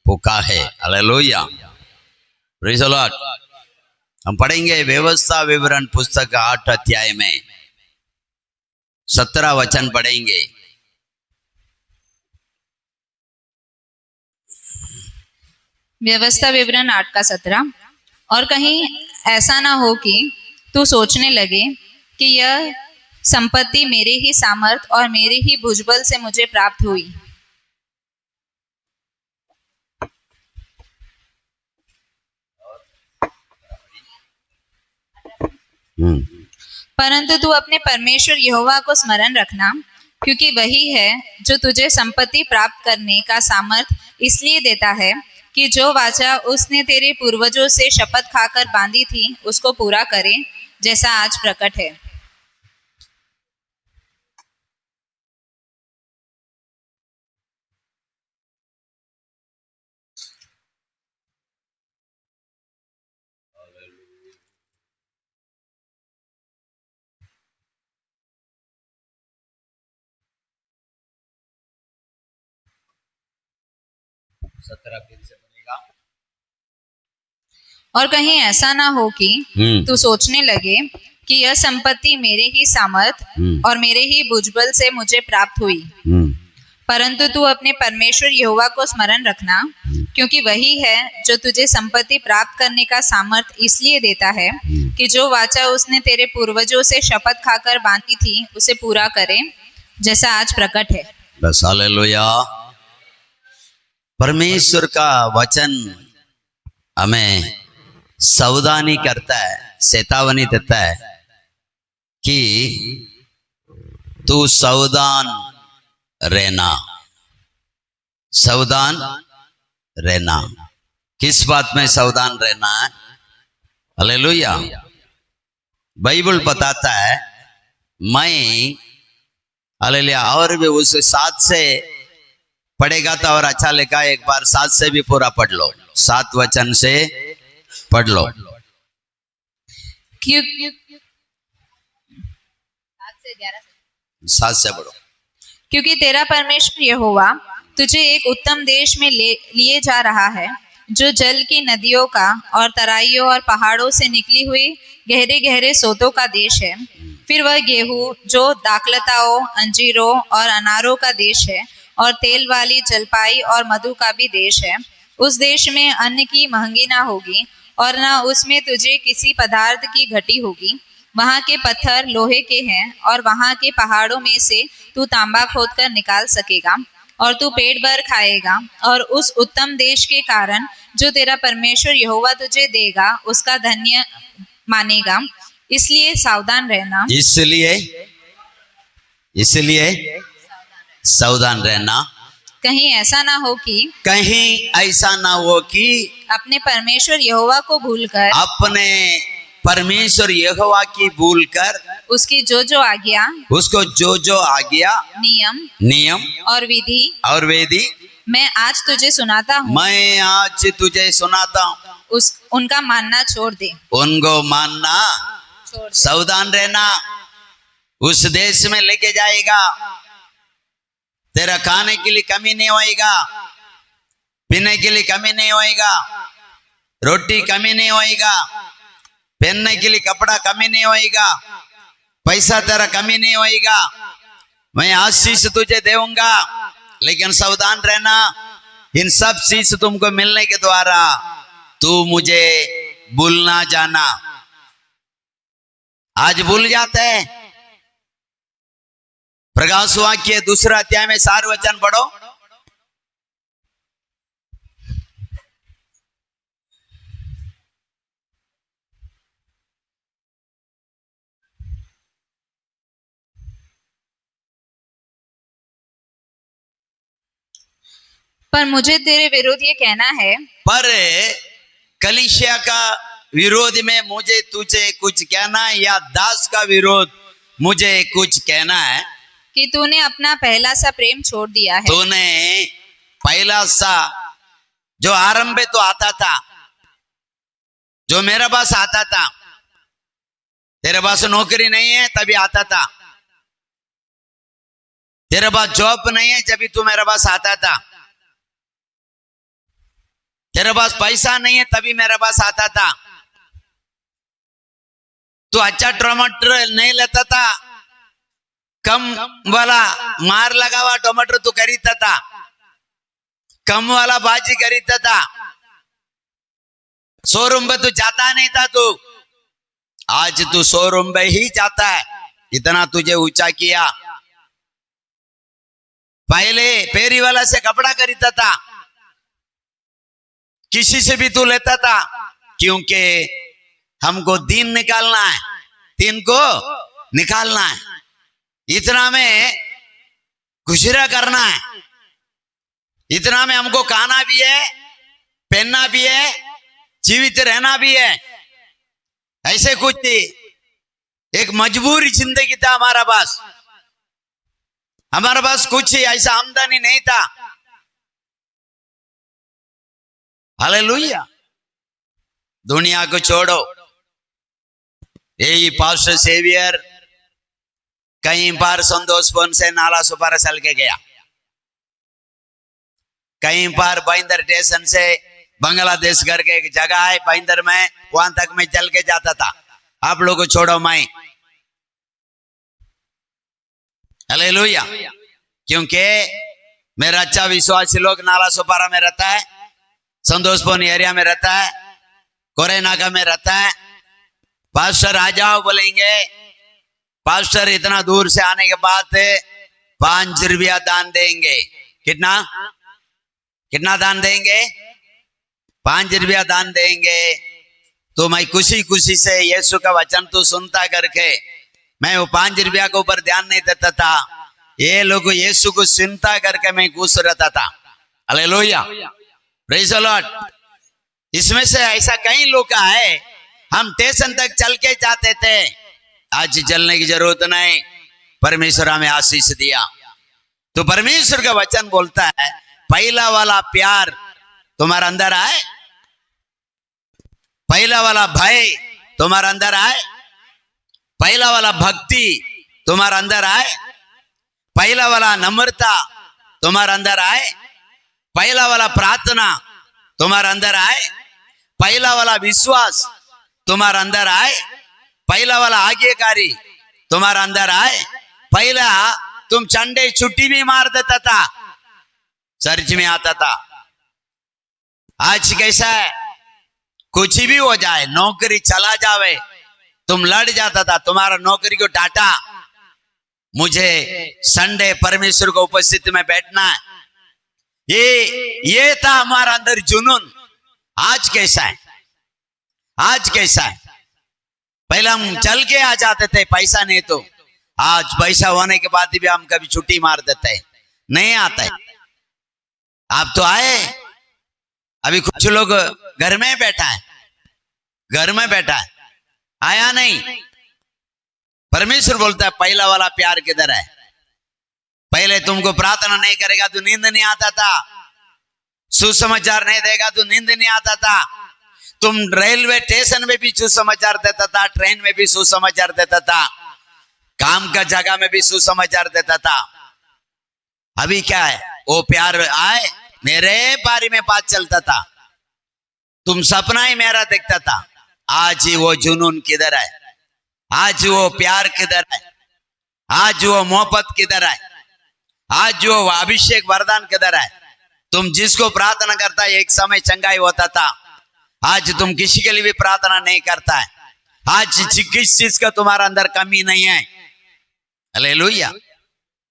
फूका है। Hallelujah, praise the Lord. हम पढ़ेंगे व्यवस्था विवरण पुस्तक 8 अध्याय में 17 वचन पढ़ेंगे। व्यवस्था विवरण 8 का 17। और कहीं ऐसा ना हो कि तू सोचने लगे कि यह संपत्ति मेरे ही सामर्थ और मेरे ही भुजबल से मुझे प्राप्त हुई, परंतु तू अपने परमेश्वर यहोवा को स्मरण रखना, क्योंकि वही है जो तुझे संपत्ति प्राप्त करने का सामर्थ इसलिए देता है कि जो वाचा उसने तेरे पूर्वजों से शपथ खाकर बांधी थी उसको पूरा करे, जैसा आज प्रकट है। और कहीं ऐसा ना हो कि तू सोचने लगे कि यह संपत्ति मेरे ही सामर्थ और मेरे ही भुजबल से मुझे प्राप्त हुई, परंतु तू अपने परमेश्वर यहोवा को स्मरण रखना, क्योंकि वही है जो तुझे संपत्ति प्राप्त करने का सामर्थ इसलिए देता है कि जो वाचा उसने तेरे पूर्वजों से शपथ खाकर बांधी थी उसे पूरा करे, जैसा आज प्रकट है। बस हालेलुया। परमेश्वर का वचन हमें सावधानी करता है, चेतावनी देता है कि तू सावधान रहना, सावधान रहना। किस बात में सावधान रहना है? हालेलुया। बाइबल बताता है, मैं हालेलुया, और भी उस 7 से पढ़ेगा तो और अच्छा लिखा। एक बार 7 से भी पूरा पढ़ लो, 7 वचन से पढ़ लो। 7 से पढ़ो। क्योंकि तेरा परमेश्वर यहोवा तुझे एक उत्तम देश में लिए जा रहा है, जो जल की नदियों का और तराइयों और पहाड़ों से निकली हुई गहरे गहरे सोतों का देश है। फिर वह गेहूं जो दाखलताओं, अंजीरों और अनारों का देश है, और तेल वाली जलपाई और मधु का भी देश है। उस देश में अन्न की महंगी ना होगी और न उसमें तुझे किसी पदार्थ की घटी होगी। वहाँ के पत्थर लोहे के हैं और वहाँ के पहाड़ों में से तू तांबा खोदकर निकाल सकेगा, और तू पेट भर खाएगा। और उस उत्तम देश के कारण जो तेरा परमेश्वर यहोवा तुझे देगा उसका धन्य मानेगा। इसलिए सावधान रहना, इसलिए सावधान रहना। कहीं ऐसा ना हो कि अपने परमेश्वर यहोवा को भूलकर, अपने परमेश्वर यहोवा की भूलकर उसकी जो आज्ञा, उसको जो आज्ञा, नियम और विधि मैं आज तुझे सुनाता हूँ, उनका मानना छोड़ दे। उनको मानना, सावधान रहना। उस देश में लेके जाएगा, तेरा खाने के लिए कमी नहीं होएगा, पीने के लिए कमी नहीं होएगा, रोटी कमी नहीं होएगा, पहनने के लिए कपड़ा कमी नहीं होएगा, पैसा तेरा कमी नहीं होएगा। मैं आशीष तुझे देऊंगा, लेकिन सावधान रहना, इन सब चीज तुमको मिलने के द्वारा तू मुझे भूल ना जाना। आज भूल जाते हैं। प्रकाश वाक्य 2 अध्याय में 4 वचन पढ़ो। पर मुझे तेरे विरोध ये कहना है, पर कलीसिया का विरोध में मुझे तुझे कुछ कहना है, या दास का विरोध मुझे कुछ कहना है कि तूने अपना पहला सा प्रेम छोड़ दिया है। तूने पहला सा जो आरंभ में तो आता था, जो मेरे पास आता था, तेरे पास नौकरी नहीं है तभी आता था, तेरे पास जॉब नहीं है जब भी तू मेरे पास आता था, तेरे पास पैसा नहीं है तभी मेरे पास आता था। तू अच्छा टमाटर नहीं लेता था, कम वाला मार लगा हुआ टमाटर तू खरीदता था, कम वाला भाजी खरीदता था, शोरूम पे तू जाता नहीं था। तू आज तू शोरूम पे ही जाता है, इतना तुझे ऊंचा किया। पहले फेरी वाला से कपड़ा खरीदता था, किसी से भी तू लेता था, क्योंकि हमको दिन निकालना है, दिन को निकालना है, इतना में गुजरा करना है, इतना में हमको खाना भी है, पहनना भी है, जीवित रहना भी है। ऐसे कुछ एक मजबूरी जिंदगी था हमारा पास। हमारे पास कुछ ऐसा आमदनी नहीं था। हालेलुया। दुनिया को छोड़ो, यही पास्टर सेवियर कहीं पर संतोषपुर से नाला सुपारा चल के गया, कहीं पर बैंदर स्टेशन से बांग्लादेश करके एक जगह है बैंदर में, वहां तक मैं चल के जाता था। आप लोगों को छोड़ो मैं, हालेलुया। क्योंकि मेरा अच्छा विश्वासी लोग नाला सुपारा में रहता है, संतोषपुर एरिया में रहता है, कोरेनाका में रहता है। पास्टर आ जाओ बोलेंगे, पास्टर इतना दूर से आने के बाद 5 रुपया दान देंगे। कितना कितना दान देंगे? 5 रुपया दान देंगे। तो मैं खुशी खुशी से यीशु का वचन तो सुनता करके मैं वो 5 रुपया के ऊपर ध्यान नहीं देता था। ये लोग यीशु को सुनता करके मैं खुश रहता था। Hallelujah, praise the Lord. इसमें से ऐसा कई लोग है, हम स्टेशन तक चल के जाते थे, आज चलने की जरूरत नहीं, परमेश्वर हमें आशीष दिया। तो परमेश्वर का वचन बोलता है, पहला वाला प्यार तुम्हारे अंदर आए, पहला वाला भय तुम्हारे अंदर आए, पहला वाला भक्ति तुम्हारे अंदर आए, पहला वाला नम्रता तुम्हारे अंदर आए, पहला वाला प्रार्थना तुम्हारे अंदर आए, पहला वाला विश्वास तुम्हारे अंदर आए, पहला वाला आज्ञाकारी तुम्हारे अंदर आए। पहला तुम संडे छुट्टी भी मार देता था, चर्च में आता था। आज कैसा है, कुछ भी हो जाए, नौकरी चला जावे, तुम लड़ जाता था, तुम्हारा नौकरी को डांटा, मुझे संडे परमेश्वर को उपस्थिति में बैठना है। ये था हमारा अंदर जुनून। आज कैसा है, आज कैसा है? पहले हम चल के आ जाते थे, पैसा नहीं तो। आज पैसा होने के बाद भी हम कभी छुट्टी मार देते हैं, नहीं आता है। आप तो आए, अभी कुछ लोग घर में बैठा है, घर में बैठा है, आया नहीं। परमेश्वर बोलता है पहला वाला प्यार किधर है? पहले तुमको प्रार्थना नहीं करेगा तो नींद नहीं आता था, सुसमाचार नहीं देगा तो नींद नहीं आता था। तुम रेलवे स्टेशन में भी सुसमाचार देता था, ट्रेन में भी सुसमाचार देता था, काम का जगह में भी सुसमाचार देता था। अभी क्या है, वो प्यार आए, मेरे बारे में बात चलता था, तुम सपना ही मेरा देखता था। आज ही वो जुनून किधर है? आज वो प्यार किधर है? आज वो मोहब्बत किधर है? आज वो अभिषेक वरदान किधर है? तुम जिसको प्रार्थना करता है एक समय चंगाई होता था, आज तुम किसी के लिए भी प्रार्थना नहीं करता है। आज किस चीज का तुम्हारा अंदर कमी नहीं है। हालेलुया।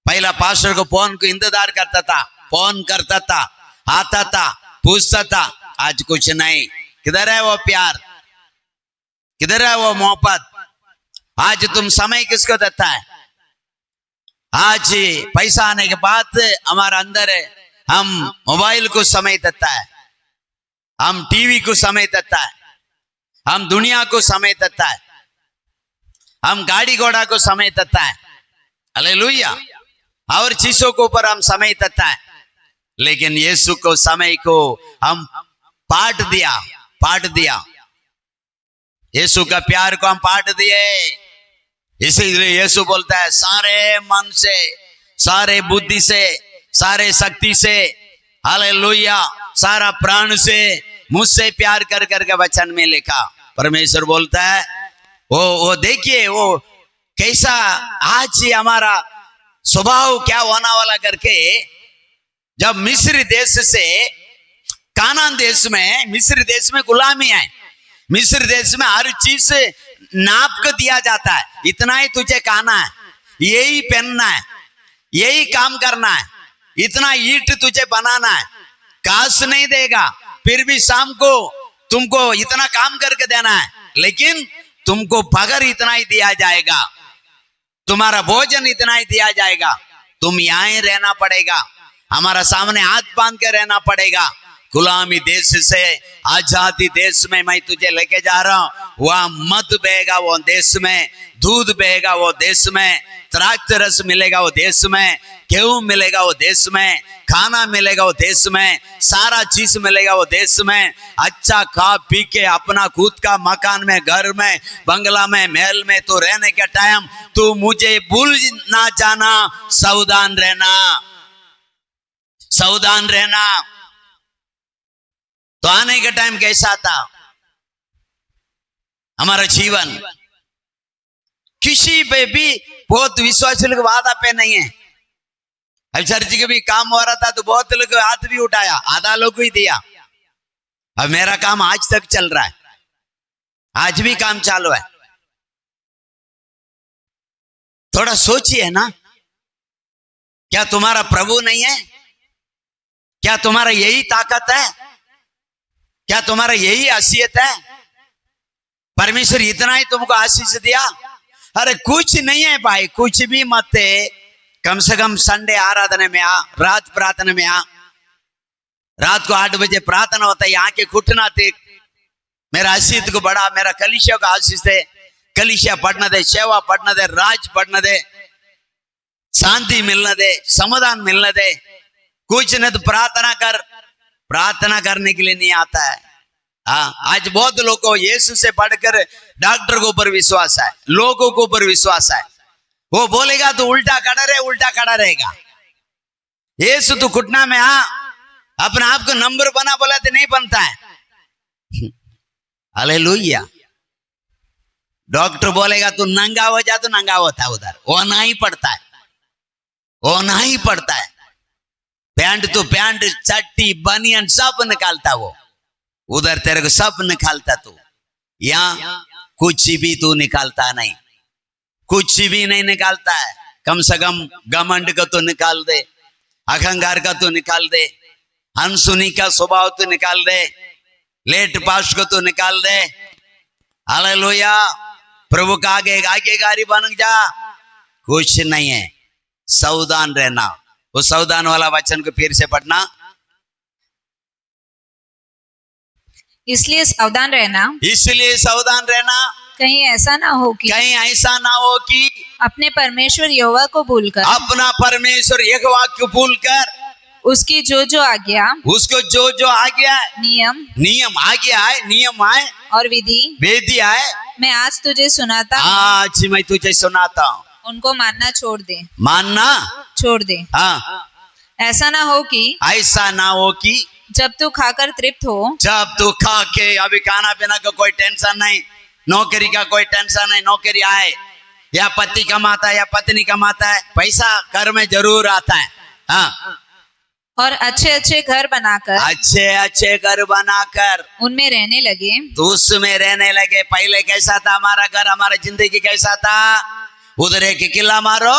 पहला पास्टर को फोन को इंतजार करता था, फोन करता था, आता था, पूछता था। आज कुछ नहीं। किधर है वो प्यार? किधर है वो मोहब्बत? आज तुम समय किसको देता है? आज पैसा आने के बाद हमारा अंदर है, हम मोबाइल को समय देता है, हम टीवी को समय देता है, हम दुनिया को समय देता है, हम गाड़ी घोड़ा को समय देता है। हालेलुया। और चीजों के ऊपर हम समय देता है, लेकिन यीशु को समय को हम पाट दिया। यीशु का प्यार को हम पाट दिए। इसीलिए यीशु बोलता है, सारे मन से, सारे बुद्धि से, सारे शक्ति से, हालेलुया, सारा प्राण से मुझसे प्यार कर करके वचन में लिखा। परमेश्वर बोलता है वो देखिए वो कैसा आज ही हमारा स्वभाव क्या होना वाला करके, जब मिस्र देश से कानान देश में, मिस्र देश में गुलामी है, मिस्र देश में हर चीज नाप कर दिया जाता है, इतना ही तुझे खाना है, यही पहनना है, यही काम करना है, इतना ईंट तुझे बनाना है, काश नहीं देगा, फिर भी शाम को तुमको इतना काम करके देना है, लेकिन तुमको पगार इतना ही दिया जाएगा, तुम्हारा भोजन इतना ही दिया जाएगा, तुम यहाँ ही रहना पड़ेगा, हमारा सामने हाथ बांध के रहना पड़ेगा। गुलामी देश से आजादी देश में मैं तुझे लेके जा रहा हूं। वहां मद बहेगा वो देश में, दूध बहेगा वो देश में, द्राक्ष रस मिलेगा वो देश में, गेहूं मिलेगा वो देश में, खाना मिलेगा वो देश में, सारा चीज मिलेगा वो देश में। अच्छा खा पी के अपना खुद का मकान में, घर में, बंगला में, महल में तो रहने के टाइम तू मुझे भूल ना जाना, सावधान रहना, सावधान रहना। तो आने का टाइम कैसा था हमारा जीवन? किसी पे भी बहुत विश्वासी लोग वादा पे नहीं है। अब चर्च के भी काम हो रहा था तो बहुत लोग हाथ भी उठाया, आधा लोग ही दिया। अब मेरा काम आज तक चल रहा है, आज भी काम चालू है। थोड़ा सोचिए ना, क्या तुम्हारा प्रभु नहीं है? क्या तुम्हारा यही ताकत है? क्या तुम्हारा यही हैसियत है? परमेश्वर इतना ही तुमको आशीष दिया? अरे कुछ नहीं है भाई, कुछ भी मत है, कम से कम संडे आराधना में आ, रात प्रार्थना में आ। रात को 8 बजे प्रार्थना होता है, यहाँ के घुटना थे, मेरा आशीष को बढ़ा, मेरा कलीसिया का आशीष है, कलीसिया पढ़ने दे, सेवा पढ़ने दे, राज पढ़ने दे, शांति मिलने दे, समाधान मिलने दे। कुछ नहीं तो प्रार्थना कर, प्रार्थना करने के लिए नहीं आता है। हाँ, आज बहुत लोगों को यीशु से बढ़कर डॉक्टर के ऊपर विश्वास है, लोगों के ऊपर विश्वास है। वो बोलेगा तो उल्टा खड़ा रहे, उल्टा खड़ा रहेगा। यीशु तो घुटना में आ, अपने आप को नंबर बना बोला तो नहीं बनता है। हालेलुया। डॉक्टर बोलेगा तो नंगा हो जा, तो नंगा होता है, उधर होना ही पड़ता है, होना ही पड़ता है। पैंट तो पैंट, चट्टी, बनियन सब निकालता वो, उधर तेरे को सब निकालता तू, यहाँ कुछ भी तू निकालता नहीं, कुछ भी नहीं निकालता है। कम से कम घमंड का तो निकाल दे, अहंकार का तो निकाल दे, अनसुनी का स्वभाव तो निकाल दे, लेट पास को तो निकाल दे। हालेलुया। प्रभु का आगे आज्ञाकारी बन जा। कुछ नहीं है, सावधान रहना। वो सावधान वाला वचन को फिर से पढ़ना। इसलिए सावधान रहना, इसलिए सावधान रहना, कहीं ऐसा ना हो कि, कहीं ऐसा ना हो कि अपने परमेश्वर यहोवा को भूलकर, अपना परमेश्वर यहोवा को भूलकर, उसकी जो जो आज्ञा, उसको जो जो आज्ञा, नियम आज्ञा है, नियम है और विधि है, मैं आज तुझे सुनाता हूं, आज मैं तुझे सुनाता हूँ, उनको मानना छोड़ दे, मानना छोड़ दे। हाँ, ऐसा ना हो कि, ऐसा ना हो कि जब तू खाकर तृप्त हो, जब तू खा के, अभी खाना पीना का कोई टेंशन नहीं, नौकरी का कोई टेंशन नहीं, नौकरी आए या पति कमाता है या पत्नी कमाता है, पैसा घर में जरूर आता है। हाँ, और अच्छे अच्छे घर बनाकर, अच्छे अच्छे घर बनाकर उनमें रहने लगे, तो उसमें रहने लगे। पहले कैसा था हमारा घर, हमारा जिंदगी कैसा था? उधर एक किला मारो,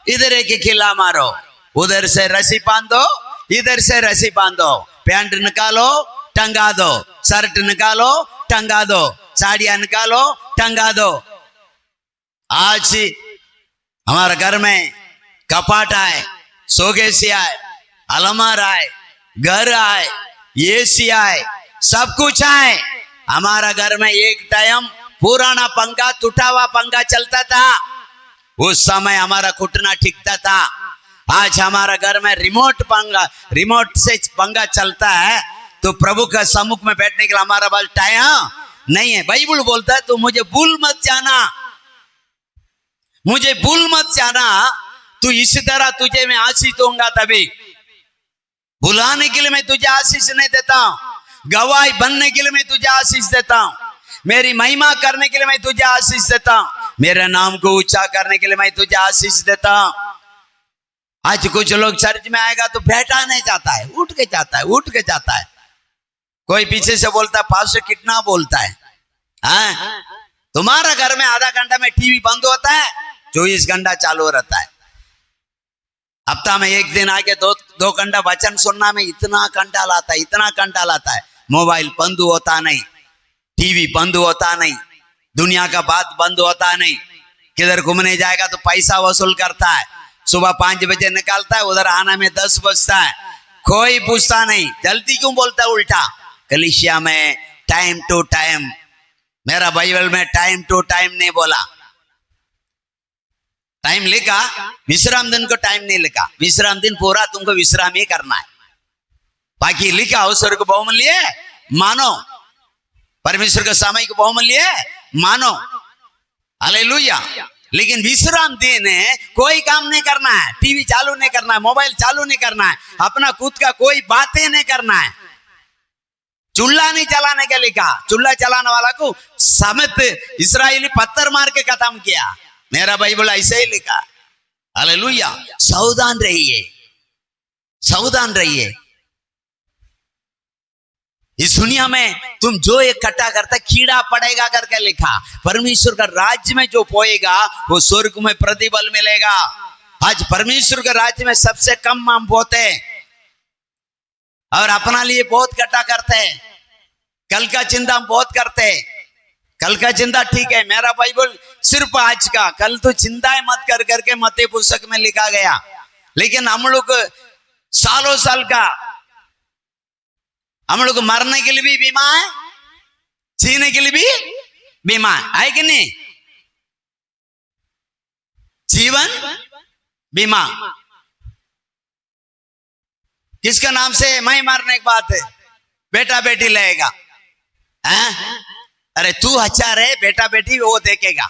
इधर एक किला मारो, उधर से रस्सी बांधो, इधर से रस्सी बांधो, पैंट निकालो टंगा दो, शर्ट निकालो टंगा दो, साड़ियां निकालो टंगा दो। आज हमारे घर में कपाट आए, सोगेसी आए, अलमारा आए, घर आए, एसी आए, सब कुछ आए। हमारा घर में एक टाइम पुराना पंखा, टूटा हुआ पंखा चलता था, उस समय हमारा घुटना टिकता था। आज हमारा घर में रिमोट से पंखा चलता है, तो प्रभु का सम्मुख में बैठने के लिए हमारा पास टाइम नहीं है। बाइबल बोलता है तो मुझे भूल मत जाना, मुझे भूल मत जाना, तू इसी तरह तुझे मैं आशीष दूंगा। तभी भुलाने के लिए मैं तुझे आशीष नहीं देता हूं, गवाही बनने के लिए मैं तुझे आशीष देता हूं, मेरी महिमा करने के लिए मैं तुझे आशीष देता हूं, मेरे नाम को ऊंचा करने के लिए मैं तुझे आशीष देता हूं। आज कुछ लोग चर्च में आएगा तो बैठा नहीं जाता है, उठ के जाता है, उठ के जाता है। कोई पीछे से बोलता है पास्टर कितना बोलता है, हाँ? तुम्हारा घर में आधा घंटा में टीवी बंद होता है, 24 घंटा चालू रहता है। हफ्ता में एक दिन आके दो घंटा वचन सुनना में इतना घंटा लाता है, इतना घंटा लाता है। मोबाइल बंद होता नहीं, टीवी बंद होता नहीं, दुनिया का बात बंद होता नहीं। किधर घूमने जाएगा तो पैसा वसूल करता है, सुबह 5 बजे निकालता है, उधर आना में 10 बजता है, कोई पूछता नहीं। जल्दी क्यों बोलता है उल्टा? कलीसिया में टाइम टू टाइम, मेरा बाइबल में टाइम टू टाइम नहीं बोला। टाइम लिखा, विश्राम दिन को टाइम नहीं लिखा। विश्राम दिन पूरा तुमको विश्राम ही करना है। बाकी लिखा अवसर को बहुमूल्य मानो, परमेश्वर का समय को बहुमूल्य मानो, हालेलुया। लेकिन विश्राम दिन है, कोई काम नहीं करना है, टीवी चालू नहीं करना है, मोबाइल चालू नहीं करना है, अपना खुद का कोई बातें नहीं करना है, चूल्हा नहीं चलाने का लिखा। चूल्हा चलाने वाला को समेत इस्राएली पत्थर मार के खत्म किया। मेरा बाइबल ऐसे ही लिखा, हालेलुया। सावधान रहिए, सावधान रहिए। इस दुनिया में तुम जो इकट्ठा करता कीड़ा पड़ेगा करके लिखा। परमेश्वर का राज्य में जो बोएगा वो स्वर्ग में प्रतिफल मिलेगा। आज परमेश्वर के राज्य में सबसे कम हम बोते हैं और अपना लिए बहुत इकट्ठा करते हैं। कल का चिंता हम बहुत करते हैं। कल का चिंता ठीक है, मेरा बाइबल सिर्फ आज का, कल तो चिंताएं मत कर करके मत्ती पुस्तक में लिखा गया। लेकिन हम लोग सालों साल का, हम लोग मरने के लिए भी बीमा है, जीने के लिए भी बीमा है कि नहीं? जीवन बीमा किसका नाम से? मैं मरने की बात है, बेटा बेटी लेगा। अरे तू अच्छा रहे, बेटा बेटी वो देखेगा।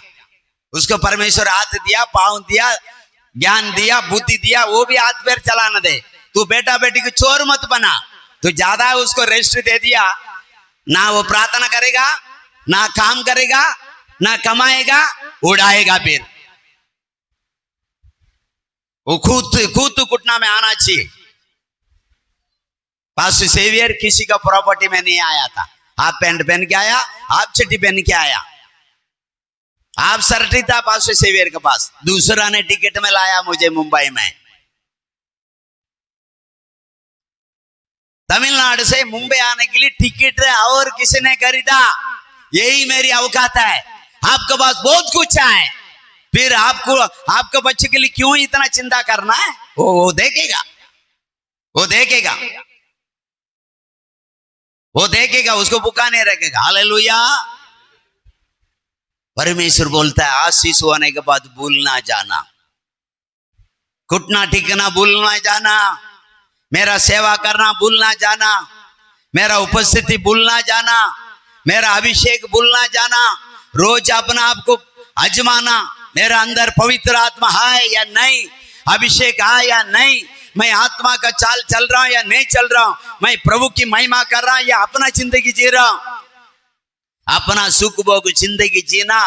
उसको परमेश्वर हाथ दिया, पांव दिया, ज्ञान दिया, बुद्धि दिया, वो भी हाथ पैर चलाना दे। तू बेटा बेटी को चोर मत बना। तो ज्यादा उसको रेस्ट दे दिया, ना वो प्रार्थना करेगा, ना काम करेगा, ना कमाएगा, उड़ाएगा। फिर वो खुद कुटना में आना चाहिए। पास्टर सेवियर किसी का प्रॉपर्टी में नहीं आया था। हाफ पैंट पहन के आया, हाफ चड्डी पहन के आया, हाफ शर्ट था पास्टर सेवियर के पास। दूसरा ने टिकट में लाया मुझे मुंबई में। तमिलनाडु से मुंबई आने के लिए टिकट और किसी ने खरीदा। यही मेरी औकात है। आपके पास बहुत कुछ है, फिर आपको आपके बच्चे के लिए क्यों इतना चिंता करना है? वो देखेगा, वो देखेगा, वो देखेगा, उसको भूखा नहीं रखेगा। हालेलुया। परमेश्वर बोलता है आशीष होने के बाद भूलना जाना, घुटना टिकना भूलना जाना, मेरा सेवा करना भूलना जाना, मेरा उपस्थिति भूलना जाना, मेरा अभिषेक भूलना जाना, रोज अपना आप को आजमाना, मेरा अंदर पवित्र आत्मा है या नहीं, अभिषेक है या नहीं, मैं आत्मा का चाल चल रहा हूं या नहीं चल रहा हूं, मैं प्रभु की महिमा कर रहा हूं या अपना जिंदगी जी रहा हूं। अपना सुख भोग जिंदगी जीना,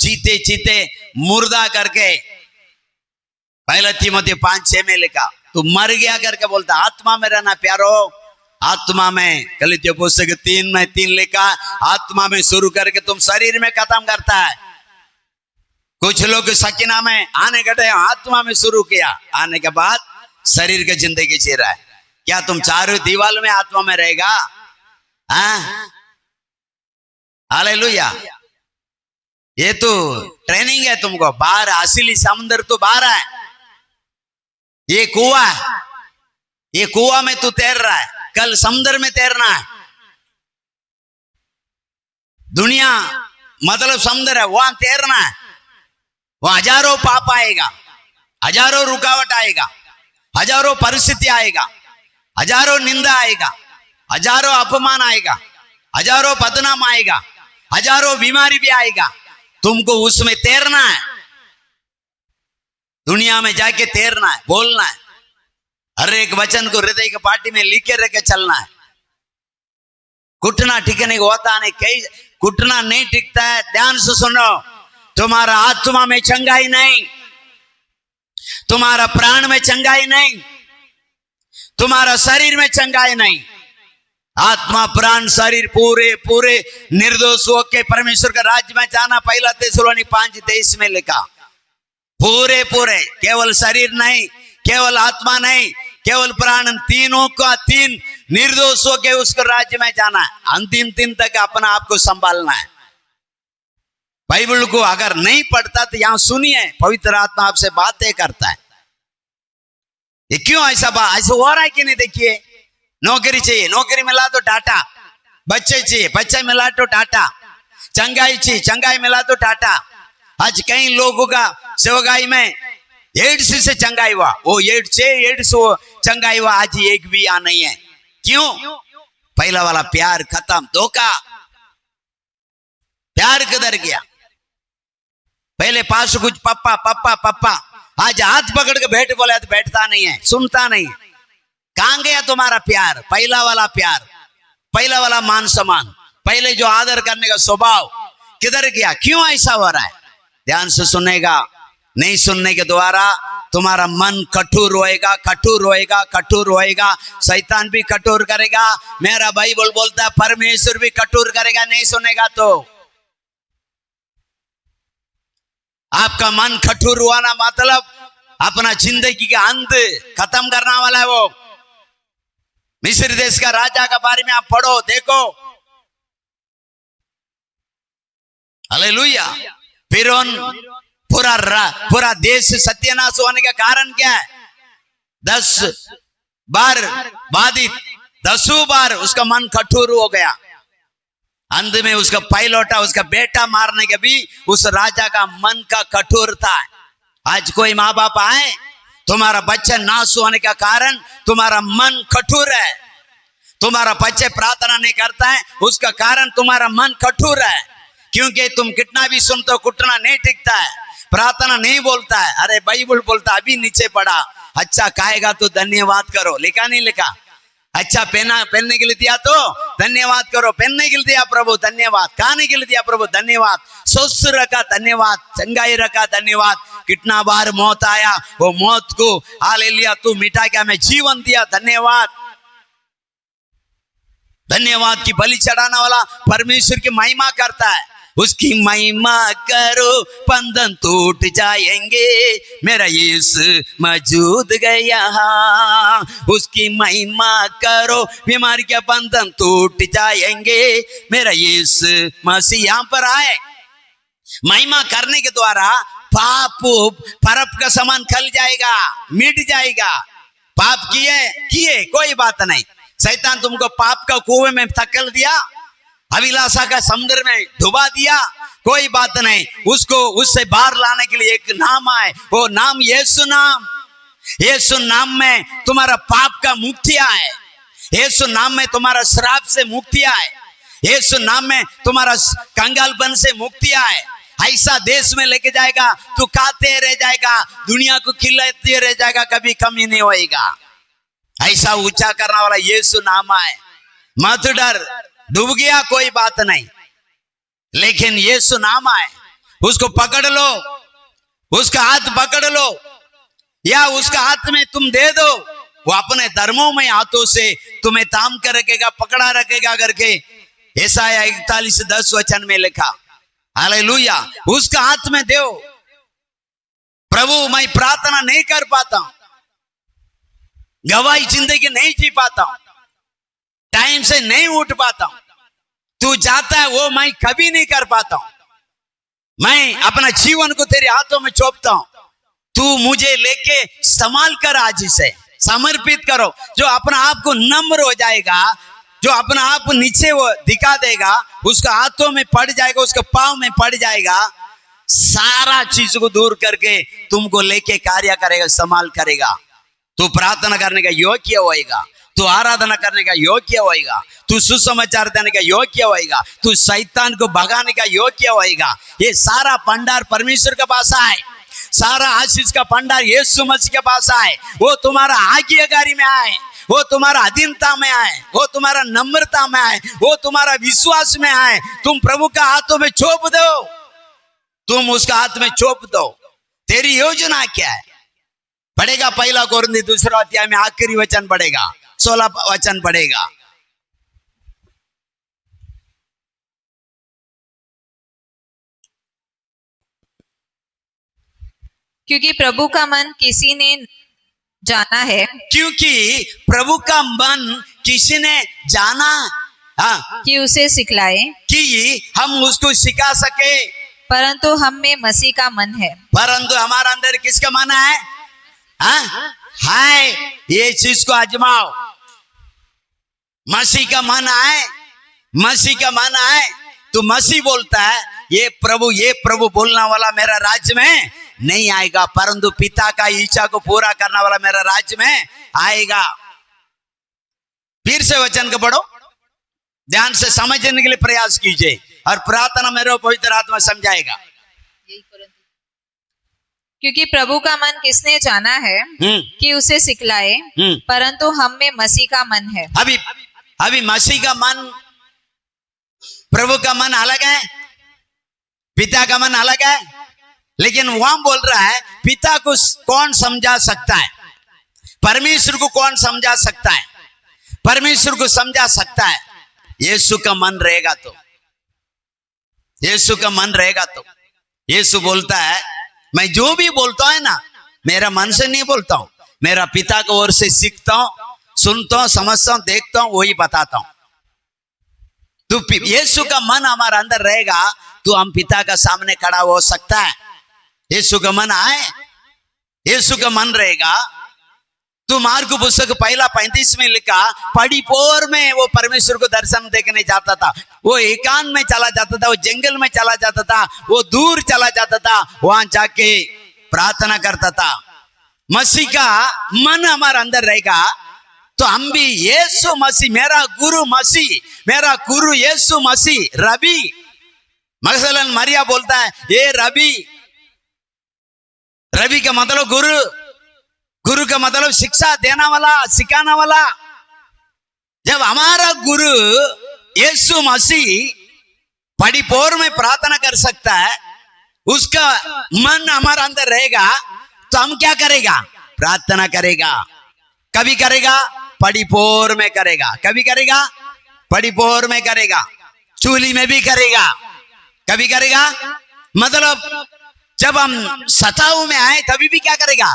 जीते जीते मुर्दा करके, पहला तीमुथियुस 5:6 में लिखा, तू मर गया करके बोलता आत्मा में रहना प्यारो। आत्मा में, गलातियों पुस्तक 3:3 लिखा, आत्मा में शुरू करके तुम शरीर में खत्म करता है। कुछ लोग सकीना में आने के टाइम आत्मा में शुरू किया, आने के बाद शरीर की जिंदगी जी रहा है। क्या तुम चारों दीवार में आत्मा में रहेगा? हालेलुया। ये तो ट्रेनिंग है तुमको। बाहर असली समुद्र तो बाहर है, ये कुआं है, ये कुआं में तू तैर रहा है, कल समुद्र में तैरना है। दुनिया मतलब समुद्र है, वहां तैरना है। वहां हजारों पाप आएगा, हजारों रुकावट आएगा, हजारों परिस्थिति आएगा, हजारों निंदा आएगा, हजारों अपमान आएगा, हजारों बदनाम आएगा, हजारों बीमारी भी आएगा। तुमको उसमें तैरना है, दुनिया में जाके तैरना है, बोलना है, हर एक वचन को हृदय के पाटी में लिखे रख के चलना है। घुटना टिकने को होता नहीं, कई घुटना नहीं टिकता है। ध्यान से सुनो, तुम्हारा आत्मा में चंगाई नहीं, तुम्हारा प्राण में चंगाई नहीं, तुम्हारा शरीर में चंगाई नहीं। आत्मा प्राण शरीर पूरे पूरे निर्दोष होके परमेश्वर का राज्य में जाना, पहला थिस्सलुनीकि 5:23 में लिखा। पूरे पूरे, केवल शरीर नहीं, केवल आत्मा नहीं, केवल प्राण, तीनों का तीन निर्दोष होके उसको राज्य में जाना है। अंतिम दिन तक अपना आप को संभालना है। बाइबल को अगर नहीं पढ़ता तो यहां सुनिए, पवित्र आत्मा आपसे बातें करता है। ये क्यों ऐसा हो रहा है कि नहीं? देखिए, नौकरी चाहिए, नौकरी मिला तो टाटा, बच्चे चाहिए, बच्चे मिला तो टाटा, चंगाई चाहिए, चंगाई मिला तो टाटा। आज कई लोगों का सेवकाई में एड्स से चंगाई हुआ, वो एड्स वो चंगाई हुआ, आज एक भी यहाँ नहीं है। क्यों? पहला वाला प्यार खत्म, धोखा, प्यार किधर गया? पहले पास कुछ पप्पा पप्पा पप्पा, आज हाथ पकड़ के बैठ बोले तो बैठता नहीं है, सुनता नहीं है। कहां गया तुम्हारा प्यार? पहला वाला प्यार, पहला वाला मान सम्मान, पहले जो आदर करने का स्वभाव किधर गया? क्यों ऐसा हो रहा है? ध्यान से सुनेगा, नहीं सुनने के द्वारा तुम्हारा मन कठोर होएगा, कठोर होएगा, कठोर होएगा। शैतान भी कठोर करेगा। मेरा बाइबल बोलता है परमेश्वर भी कठोर करेगा, नहीं सुनेगा तो। आपका मन कठोर हुआ ना मतलब अपना जिंदगी का अंत खत्म करना वाला है वो। मिस्र देश का राजा का बारे में आप पढ़ो, देखो। हालेलुया। फिरौन पूरा देश सत्यानाश होने का कारण क्या है? 10 बार बाधित, 10 बार उसका मन कठोर हो गया। अंत में उसका पायलौटा, उसका बेटा मारने के भी उस राजा का मन का कठोर था। आज कोई माँ बाप आए, तुम्हारा बच्चा नाश होने का कारण तुम्हारा मन कठोर है। तुम्हारा बच्चे प्रार्थना नहीं करता है, उसका कारण तुम्हारा मन कठोर है। क्योंकि तुम कितना भी सुनते हो, घुटना नहीं टिकता है, प्रार्थना नहीं बोलता है। अरे बाइबल बोलता, अभी नीचे पढ़ा, अच्छा खाएगा तो धन्यवाद करो, लिखा नहीं लिखा? अच्छा पहनने के लिए दिया तो धन्यवाद करो, पहनने के लिए दिया प्रभु धन्यवाद, खाने के लिए दिया प्रभु धन्यवाद, स्वस्थ रखा धन्यवाद, चंगाई रखा धन्यवाद। कितना बार मौत आया, वो मौत को हालेलुया तू मिटा के हमें जीवन दिया, धन्यवाद। धन्यवाद की बलि चढ़ाने वाला परमेश्वर की महिमा करता है। उसकी महिमा करो, बंधन टूट जाएंगे, मेरा यीशु मौजूद गया। उसकी महिमा करो, बीमारी के बंधन टूट जाएंगे, मेरा यीशु मसीह यहाँ पर आए। महिमा करने के द्वारा पाप परप का समान खल जाएगा, मिट जाएगा। पाप किए कोई बात नहीं, शैतान तुमको पाप का कुएं में धकेल दिया, अभिलाषा का समुद्र में डुबा दिया, कोई बात नहीं। उसको उससे बाहर लाने के लिए एक नाम आए, वो नाम यीशु नाम। यीशु नाम में तुम्हारा पाप का मुक्ति आए, यीशु नाम में तुम्हारा श्राप से मुक्ति आए, यीशु नाम में तुम्हारा कंगालपन से मुक्ति आए। ऐसा देश में लेके जाएगा, तू खाते रह जाएगा, दुनिया को खिलाते रह जाएगा, कभी कमी नहीं होएगा। ऐसा ऊंचा करने वाला यीशु नाम आए। मत डर, डूब गया कोई बात नहीं, लेकिन यीशु नाम आए, उसको पकड़ लो, उसका हाथ पकड़ लो, या उसका हाथ में तुम दे दो, वो अपने धर्मों में हाथों से तुम्हें थाम कर रखेगा, पकड़ा रखेगा करके यशायाह 41:10 वचन में लिखा। हालेलुया। उसका हाथ में दो। प्रभु मैं प्रार्थना नहीं कर पाता हूं, गवाही जिंदगी नहीं जी पाता हूं, टाइम से नहीं उठ पाता हूं, तू जाता है वो मैं कभी नहीं कर पाता हूं। मैं अपना जीवन को तेरे हाथों में सौंपता हूं, तू मुझे लेके संभाल कर आज से समर्पित करो। जो अपना आप को नम्र हो जाएगा, जो अपना आप नीचे वो दिखा देगा, उसका हाथों में पड़ जाएगा, उसके पांव में पड़ जाएगा, सारा चीज को दूर करके तुमको लेके कार्य करेगा, संभाल करेगा। तू प्रार्थना करने का योग्य होएगा, तू आराधना करने का योग्य होएगा, तू सुसमाचार देने का योग्य होएगा, तू शैतान को भगाने का योग्य होएगा। ये सारा भंडार परमेश्वर के पास आए, सारा आशीष का भंडार यीशु मसीह के पास आए, वो तुम्हारा आज्ञाकारी में आए, वो तुम्हारा अधीनता में आए, वो तुम्हारा नम्रता में आए, वो तुम्हारा विश्वास में आए। तुम प्रभु का हाथों में सौंप दो, तुम उसका हाथ में सौंप दो। तेरी योजना क्या है? पढ़ेगा पहला कोरिन्थी 2 अध्याय में आखिरी वचन पढ़ेगा, 16 वचन पढ़ेगा। क्योंकि प्रभु का मन किसी ने जाना है, क्योंकि प्रभु का मन किसी ने जाना, हाँ, कि उसे सिखलाए, कि हम उसको सिखा सके। परंतु हम में मसीह का मन है। परंतु हमारा अंदर किसका मन है? हाँ, है, ये चीज को आजमाओ। मसीह का मन है, मसीह का मन है। तो मसीह बोलता है ये प्रभु बोलने वाला मेरा राज्य में नहीं आएगा, परंतु पिता का इच्छा को पूरा करने वाला मेरा राज्य में आएगा। फिर से वचन को पढ़ो, ध्यान से समझने के लिए प्रयास कीजिए और प्रार्थना मेरे पवित्र आत्मा समझाएगा। क्योंकि प्रभु का मन किसने जाना है कि उसे सिखलाए, परंतु हम में मसीह का मन है। अभी मसीह का मन, प्रभु का मन अलग है, पिता का मन अलग है। लेकिन वहां बोल रहा है पिता को कौन समझा सकता है, परमेश्वर को कौन समझा सकता है? परमेश्वर को समझा सकता है यीशु का मन रहेगा तो। यीशु का मन रहेगा तो यीशु बोलता है मैं जो भी बोलता हूं ना, मेरा मन से नहीं बोलता हूं, मेरा पिता की ओर से सीखता हूं, सुनता हूं, समझता हूं, देखता हूं, वही बताता हूं। तो यीशु का मन हमारा अंदर रहेगा तो हम पिता का सामने खड़ा हो सकता है। यीशु का मन आए, यीशु का मन रहेगा तो मार्क पुस्तक 1:35 में लिखा, पड़ीपोर में वो परमेश्वर को दर्शन देखने जाता था, वो एकांत में चला जाता था, वो जंगल में चला जाता था, वो दूर चला जाता था, वहां जाके प्रार्थना करता था। मसीह का मन हमारे अंदर रहेगा तो हम भी यीशु मसीह, मेरा गुरु यीशु मसीह रबी। मसलन मरिया बोलता है ये रबी का मतलब गुरु का मतलब शिक्षा देना वाला, सिखाने वाला। जब हमारा गुरु यीशु मसीह पड़ीपोर में प्रार्थना कर सकता है, उसका मन हमारा अंदर रहेगा तो हम क्या करेगा? प्रार्थना करेगा। कभी करेगा पड़ीपोर में करेगा, कभी करेगा पड़ीपोर में करेगा, चूल्ही में भी करेगा, कभी करेगा। मतलब जब हम सताऊ में आए तभी भी क्या करेगा?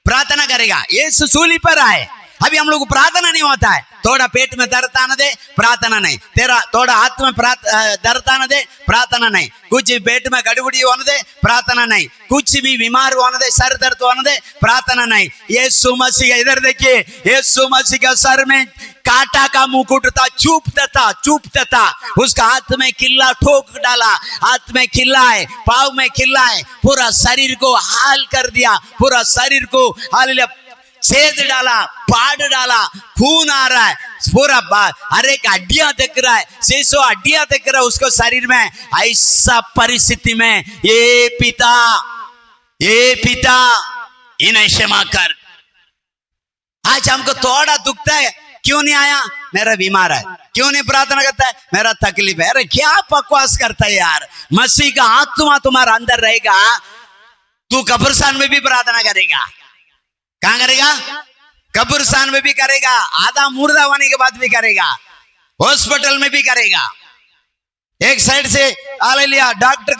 प्रार्थना करेगा। ये सूली पर आए, अभी हम लोग को प्रार्थना नहीं होता है। थोड़ा पेट में दर्द आने दे, प्रार्थना नहीं। तेरा थोड़ा हाथ में दर्द आने दे, प्रार्थना नहीं। कुछ पेट में गड़बड़ी होने दे, प्रार्थना नहीं। कुछ भी बीमार होने दे, सर दर्द होने दे, प्रार्थना नहीं। यीशु मसीह, इधर देखिए, यीशु मसीह का सर में कांटा का मुकुट था, चुपता था। उसका हाथ में किल्ला ठोक डाला, हाथ में किल्ला है, पाँव में किल्ला है, पूरा शरीर को हाल कर दिया, पूरा शरीर को हाल छेद डाला, पाड़ डाला, खून आ रहा है, पूरा हर एक हड्डियां दिख रहा है, 600 हड्डियां दिख रहा है उसको शरीर में। ऐसा परिस्थिति में ये पिता इन्हें क्षमा कर। आज हमको थोड़ा दुखता है, क्यों नहीं आया? मेरा बीमार है। क्यों नहीं प्रार्थना करता है? मेरा तकलीफ है। अरे क्या बकवास करता है यार। मसीह का आत्मा तुम्हारा अंदर रहेगा, तू कब्रिस्तान में भी प्रार्थना करेगा। कहां करेगा? कब्रिस्तान में भी करेगा, आधा मुर्दा होने के बाद भी करेगा, हॉस्पिटल में भी करेगा। एक साइड से हालेलुया डॉक्टर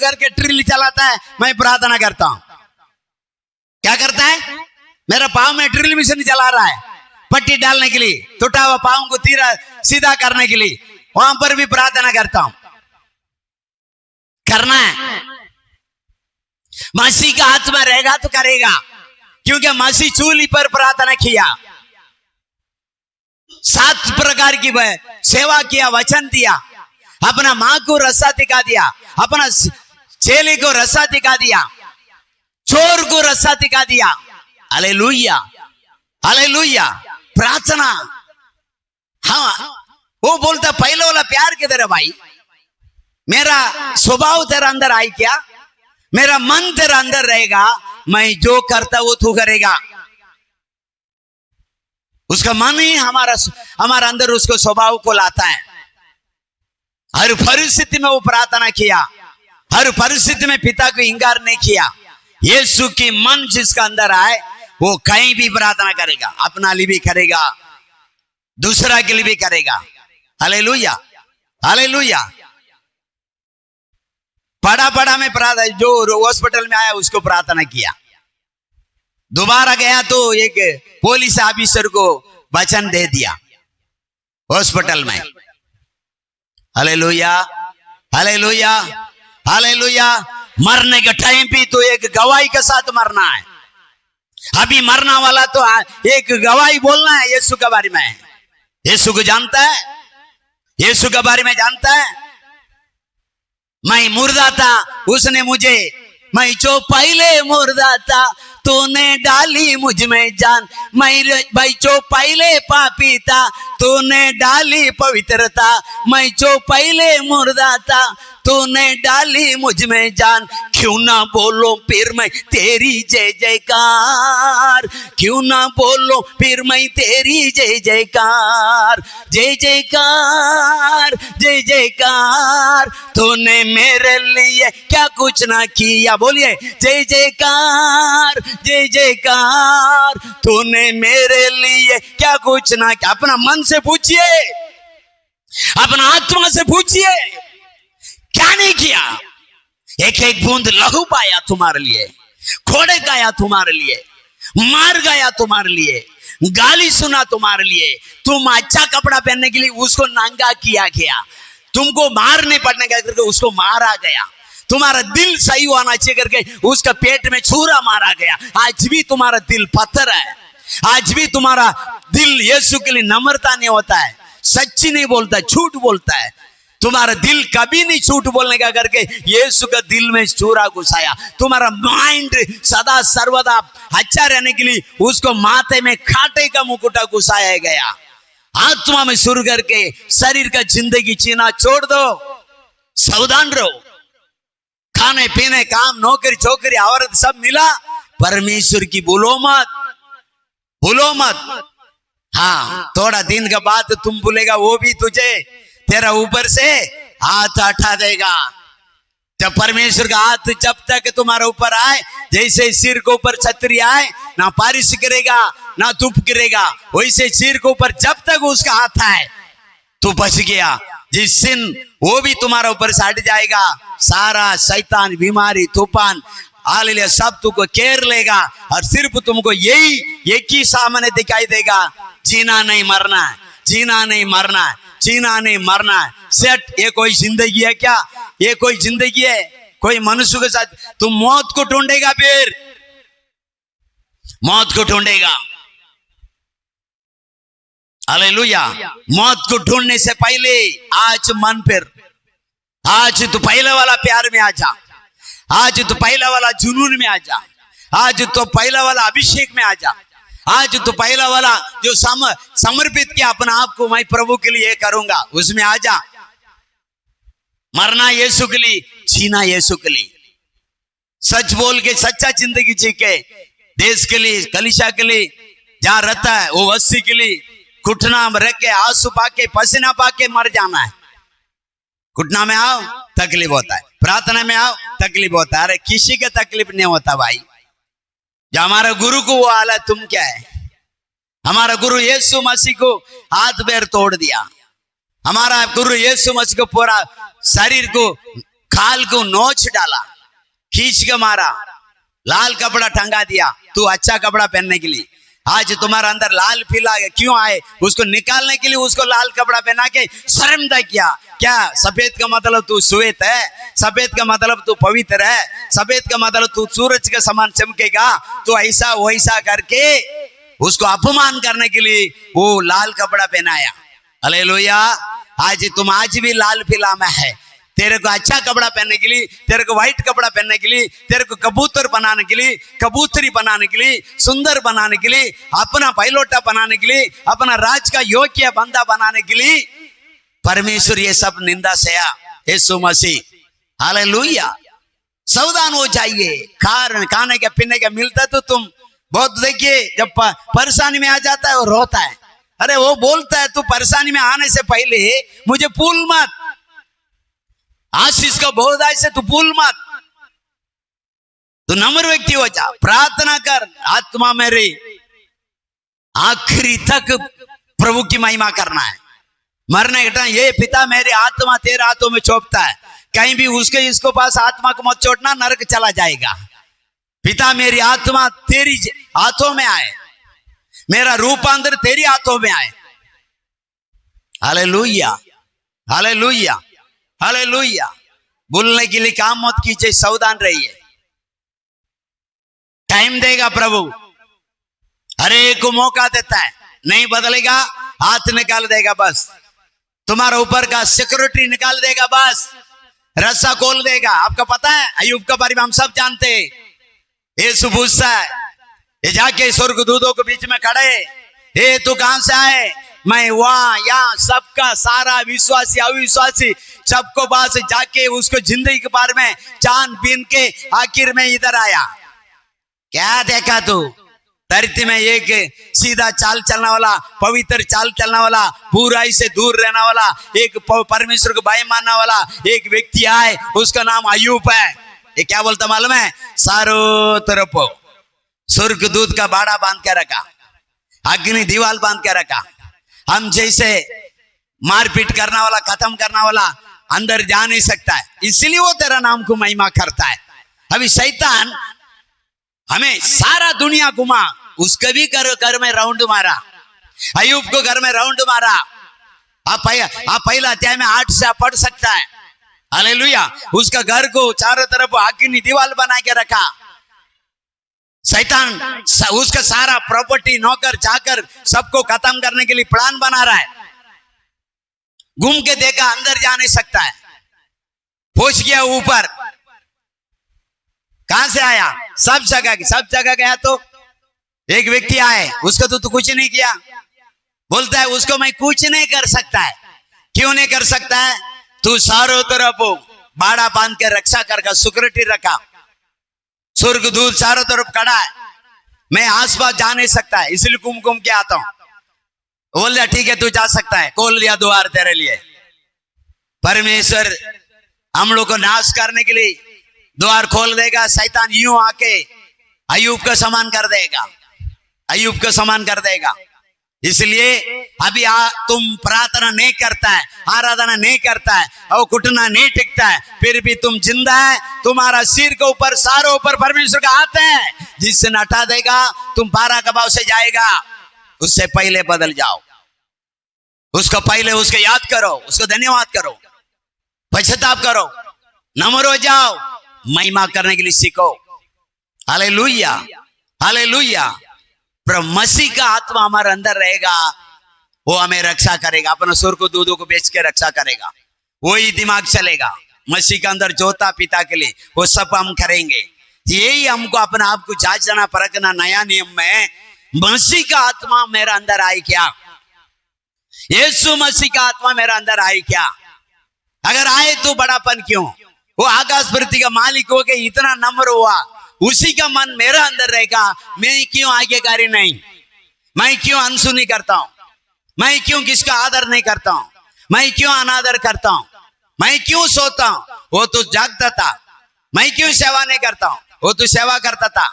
करके ड्रिल चलाता है, मैं प्रार्थना करता हूं। क्या करता है? मेरा पाँव में ड्रिल मशीन चला रहा है, पट्टी डालने के लिए, टूटा हुआ पाँव को सीधा करने के लिए, वहां पर भी प्रार्थना करता हूं। करना है। मसीह का हाथ में रहेगा तो करेगा, क्योंकि मसीह चूली पर प्रार्थना किया, 7 प्रकार की सेवा किया, वचन दिया, अपना मां को रस्सा दिखा दिया, अपना चेले को रस्सा दिखा दिया, चोर को रस्सा दिखा दिया। Hallelujah, hallelujah. प्रार्थना। हाँ, वो बोलता पहले वाला प्यार किधर है भाई? मेरा स्वभाव तेरा अंदर आई क्या? मेरा मन तेरा अंदर रहेगा, मैं जो करता वो तू करेगा। उसका मन ही हमारा अंदर उसको स्वभाव को लाता है। हर परिस्थिति में वो प्रार्थना किया, हर परिस्थिति में पिता को इंकार नहीं किया। यीशु की मन जिसका अंदर आए वो कहीं भी प्रार्थना करेगा, अपना लिए भी करेगा, दूसरा के लिए भी करेगा। Hallelujah, hallelujah. पड़ा में प्रार्थना, जो हॉस्पिटल में आया उसको प्रार्थना किया। दोबारा गया तो एक पुलिस ऑफिसर को वचन दे दिया हॉस्पिटल में। Hallelujah, hallelujah, hallelujah. मरने के टाइम भी तो एक गवाही के साथ मरना है। अभी मरना वाला तो एक गवाही बोलना है यीशु के बारे में। यीशु को जानता है, यीशु के बारे में जानता है। मैं मुर्दा था, उसने मुझे, मैं जो पहले मुर्दा था तूने डाली मुझ में जान, मैं भाई जो पहले पापी था तूने डाली पवित्रता, मैं जो पहले मुर्दा था तूने डाली मुझ में जान। क्यों ना बोलो फिर मैं तेरी जय जयकार, क्यों ना बोलो फिर मैं तेरी जय जयकार, जय जयकार, जय जयकार। तूने मेरे लिए क्या कुछ ना किया, बोलिए जय जयकार, जय जयकार। तूने मेरे लिए क्या कुछ ना किया। अपना मन से पूछिए, अपना आत्मा से पूछिए, क्या नहीं किया। एक एक बूंद लहू पाया तुम्हारे लिए, खोड़े गाया तुम्हारे लिए, मार गया तुम्हारे लिए, गाली सुना तुम्हारे लिए। तुम अच्छा कपड़ा पहनने के लिए उसको नंगा किया गया, तुमको मार नहीं पड़ने का करके उसको मारा गया। तुम्हारा दिल सही होना चाहिए करके उसका पेट में छुरा मारा गया। आज भी तुम्हारा दिल पत्थर है, आज भी तुम्हारा दिल यीशु के लिए नम्रता नहीं होता है, सच्ची नहीं बोलता, झूठ बोलता है। तुम्हारा दिल कभी नहीं झूठ बोलने का करके यीशु का दिल में चूरा घुसाया। तुम्हारा माइंड सदा सर्वदा अच्छा रहने के लिए उसको माथे में कांटे का मुकुटा घुसाया गया। आत्मा में शुरू करके शरीर का जिंदगी जीना छोड़ दो, सावधान रहो। खाने पीने, काम, नौकरी, छोकरी, औरत सब मिला, परमेश्वर की भूलो मत, भूलो मत। हाँ, थोड़ा दिन के बाद तुम भूलेगा, वो भी तुझे तेरा ऊपर से हाथ हटा देगा। जब परमेश्वर का हाथ जब तक तुम्हारे ऊपर आए, जैसे सिर के ऊपर छतरी आए, ना बारिश गिरेगा ना धूप गिरेगा, वैसे सिर के ऊपर जब तक उसका हाथ आए तू बच गया। जिस दिन वो भी तुम्हारे ऊपर से हट जाएगा, सारा शैतान, बीमारी, तूफान, हालेलुया, सब तुमको घेर लेगा और सिर्फ तुमको यही एक ही सामने दिखाई देगा, जीना नहीं मरना है, जीना नहीं मरना है, जीना नहीं मरना है। सेट, ये कोई जिंदगी है क्या? ये कोई जिंदगी है? कोई मनुष्य के साथ तुम मौत को ढूंढेगा, फिर मौत को ढूंढेगा। हालेलुया। मौत को ढूंढने से पहले आज मन फिर, आज तो पहले वाला प्यार में आ जा, आज तो पहला वाला जुनून में आ जा, आज तो पहला वाला अभिषेक में आ जा, आज तो पहला वाला जो समर्पित किया अपना आप को, मैं प्रभु के लिए करूंगा, उसमें आ जा। मरना यीशु के लिए, जीना यीशु के लिए। सच बोल के सच्चा जिंदगी जी के, देश के लिए, कलीसिया के लिए, जहां रहता है वो वस्ती के लिए, घुटना में रख के, आंसू पाके, पसीना पाके मर जाना है। घुटना में आओ तकलीफ होता है, प्रार्थना में आओ तकलीफ होता है। अरे किसी के तकलीफ नहीं होता भाई। जो हमारा गुरु को वो हालत, तुम क्या है? हमारा गुरु यीशु मसीह को हाथ पैर तोड़ दिया। हमारा गुरु यीशु मसीह को पूरा शरीर को, खाल को नोच डाला, खींच के मारा, लाल कपड़ा टंगा दिया तू अच्छा कपड़ा पहनने के लिए। आज तुम्हारा अंदर लाल पीला क्यों आए, उसको निकालने के लिए उसको लाल कपड़ा पहना के शर्मदा किया। क्या सफेद का मतलब तू श्वेत है, सफेद का मतलब तू पवित्र है, सफेद का मतलब तू सूरज के समान चमकेगा, तो ऐसा वैसा करके उसको अपमान करने के लिए वो लाल कपड़ा पहनाया। हालेलुया। आज तुम आज भी लाल पीला में है। तेरे को अच्छा कपड़ा पहनने के लिए, तेरे को व्हाइट कपड़ा पहनने के लिए, तेरे को कबूतर बनाने के लिए, कबूतरी बनाने के लिए, सुंदर बनाने के लिए, अपना पायलोटा बनाने के लिए, अपना राज का योग्य बंदा बनाने के लिए परमेश्वर ये सब निंदा सया यीशु मसीह। हालेलुया। सावधान हो जाइए। खाने का पीने का मिलता तो तुम बहुत देखिए जब परेशानी में आ जाता है वो रोता है। अरे वो बोलता है तू परेशानी में आने से पहले मुझे भूल मत, आशीष का बहुत से तू भूल मत। तो नम्र व्यक्ति हो जा, प्रार्थना कर, आत्मा मेरे आखिरी तक प्रभु की महिमा करना है। मरने के टाइम ये पिता मेरी आत्मा तेरे हाथों में सौंपता है, कहीं भी उसके इसको पास आत्मा को मत छोड़ना, नरक चला जाएगा। पिता मेरी आत्मा तेरी हाथों में आए, मेरा रूपांतर तेरी हाथों में आए। Hallelujah, hallelujah, hallelujah. भूलने के लिए काम मत कीजिए, सावधान रहिए। टाइम देगा प्रभु, हर एक को मौका देता है, नहीं बदलेगा हाथ निकाल देगा, बस तुम्हारा ऊपर का सिक्योरिटी निकाल देगा, बस रस्सा खोल देगा। आपका पता है अय्यूब का बारे में हम सब जानते हैं। यीशु पूछता है, ये जाके स्वर्गदूतों के बीच में खड़े, ये तू कहां से आए? मैं वहां यहाँ सबका सारा विश्वासी अविश्वासी सबको पास जाके उसको जिंदगी के बारे में चांद बीन के आखिर में इधर आया। क्या देखा तू? धरती में एक सीधा चाल चलने वाला, पवित्र चाल चलने वाला, बुराई से दूर रहने वाला, एक परमेश्वर को भय मानने वाला एक व्यक्ति आए, उसका नाम अय्यूब है। ये क्या बोलता मालूम है? चारों तरफ स्वर्गदूत का बाड़ा बांध के रखा, अग्नि दीवार बांध के रखा। हम जैसे मारपीट करने वाला, खत्म करने वाला अंदर जा नहीं सकता है, इसलिए वो तेरा नाम को महिमा करता है। अभी शैतान हमें सारा दुनिया घुमा, उसके भी घर में राउंड मारा, अय्यूब को घर में राउंड मारा। आप पहला अध्याय में 8 से पढ़ सकता है। हालेलुया। उसका घर को चारों तरफ अग्नि दीवार बना के रखा। शैतान उसका सारा प्रॉपर्टी नौकर चाकर सबको खत्म करने के लिए प्लान बना रहा है। घूम के देखा, अंदर जा नहीं सकता है, पहुंच गया ऊपर। कहां से आया? सब जगह गया। तो एक व्यक्ति आए, उसको तो कुछ नहीं किया। बोलता है उसको मैं कुछ नहीं कर सकता है। क्यों नहीं कर सकता है? तू चारों तरफ बाड़ा बांध के रक्षा करके सिक्योरिटी रखा, स्वर्गदूत चारों तरफ खड़ा है, मैं आसपास जा नहीं सकता है, इसलिए घूम के आता हूं। बोल दिया ठीक है तू जा सकता है, खोल दिया द्वार तेरे लिए। परमेश्वर हम लोग को नाश करने के लिए द्वार खोल देगा। शैतान यूं आके अय्यूब का समान कर देगा, अय्यूब का समान कर देगा। इसलिए अभी तुम प्रार्थना नहीं करता है, आराधना नहीं करता है, और घुटना नहीं टिकता है, फिर भी तुम जिंदा है। तुम्हारा सिर के ऊपर सारों ऊपर परमेश्वर का हाथ है, जिससे हटा देगा तुम पारा कबाव से जाएगा। उससे पहले बदल जाओ, उसको पहले उसको याद करो, उसको धन्यवाद करो, पश्चाताप करो, नम्र हो जाओ, महिमा करने के लिए सीखो। Hallelujah, hallelujah. पर मसीह का आत्मा हमारे अंदर रहेगा, वो हमें रक्षा करेगा, अपने सुर को दूधों को बेच के रक्षा करेगा। वही दिमाग चलेगा मसीह के अंदर जोता पिता के लिए, वो सब हम करेंगे। यही हमको अपने आप को जांचना परखना। नया नियम में मसीह का आत्मा मेरा अंदर आई क्या? यीशु मसीह का आत्मा मेरा अंदर आई क्या? अगर आए तो बड़ापन क्यों? वो आकाश पृथ्वी का मालिक हो के इतना नम्र हुआ, उसी का मन मेरा अंदर रहेगा। मैं क्यों आज्ञाकारी नहीं? मैं क्यों अनसुनी करता हूं? मैं क्यों किसका आदर नहीं करता हूं? मैं क्यों अनादर करता हूं? मैं क्यों सोता हूं? वो तो जागता था। मैं क्यों सेवा नहीं करता हूं? वो तो सेवा करता था।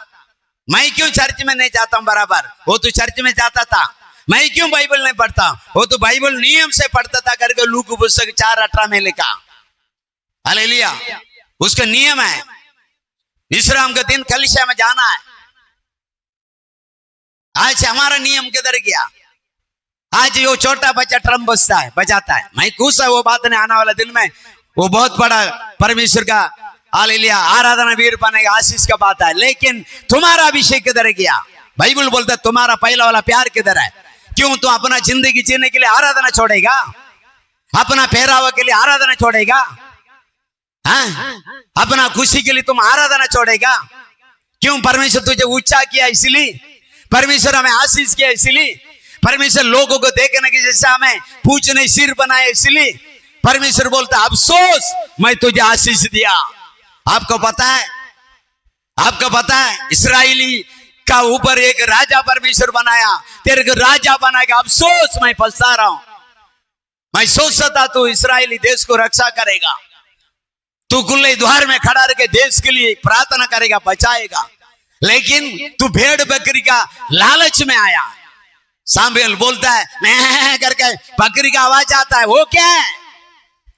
मैं क्यों चर्च में नहीं जाता हूं बराबर? वो तो चर्च में जाता था। मैं क्यों बाइबल नहीं पढ़ता? वो तो बाइबल नियम से पढ़ता था करके लूका पुस्तक 4:18 में लिखा। हालेलुया। उसका नियम है, विश्राम के दिन कलीसिया में जाना है। आज हमारा नियम किधर गया? आज वो छोटा बच्चा ट्रम बजाता है। मैं खुश है, वो बात नहीं, आने वाला दिन में वो बहुत बड़ा परमेश्वर का हालेलुया आराधना वीर बनेगा, आशीष का बात है। लेकिन तुम्हारा अभिषेक किधर गया? बाइबल बोलता है तुम्हारा पहला वाला प्यार किधर है? क्यों तुम अपना जिंदगी जीने के लिए आराधना छोड़ेगा? अपना पहरावा के लिए आराधना छोड़ेगा? अपना खुशी के लिए तुम आराधना छोड़ेगा? क्यों? परमेश्वर तुझे ऊंचा किया इसलिए, परमेश्वर हमें आशीष किया इसलिए, परमेश्वर लोगों को देखने के जैसा हमें पूछने सिर बनाया इसलिए। परमेश्वर बोलता अफसोस मैं तुझे आशीष दिया। आपको पता है, आपको पता है इस्राएली का ऊपर एक राजा परमेश्वर बनाया, तेरे को राजा बनाएगा। अफसोस, मैं पछता रहा हूं। मैं सोचता था तू इस्राएली देश को रक्षा करेगा, तू खुले द्वार में खड़ा रह के देश के लिए प्रार्थना करेगा, बचाएगा, लेकिन तू भेड़ बकरी का लालच में आया। सामुएल बोलता है मैं करके बकरी का आवाज आता है, वो क्या है?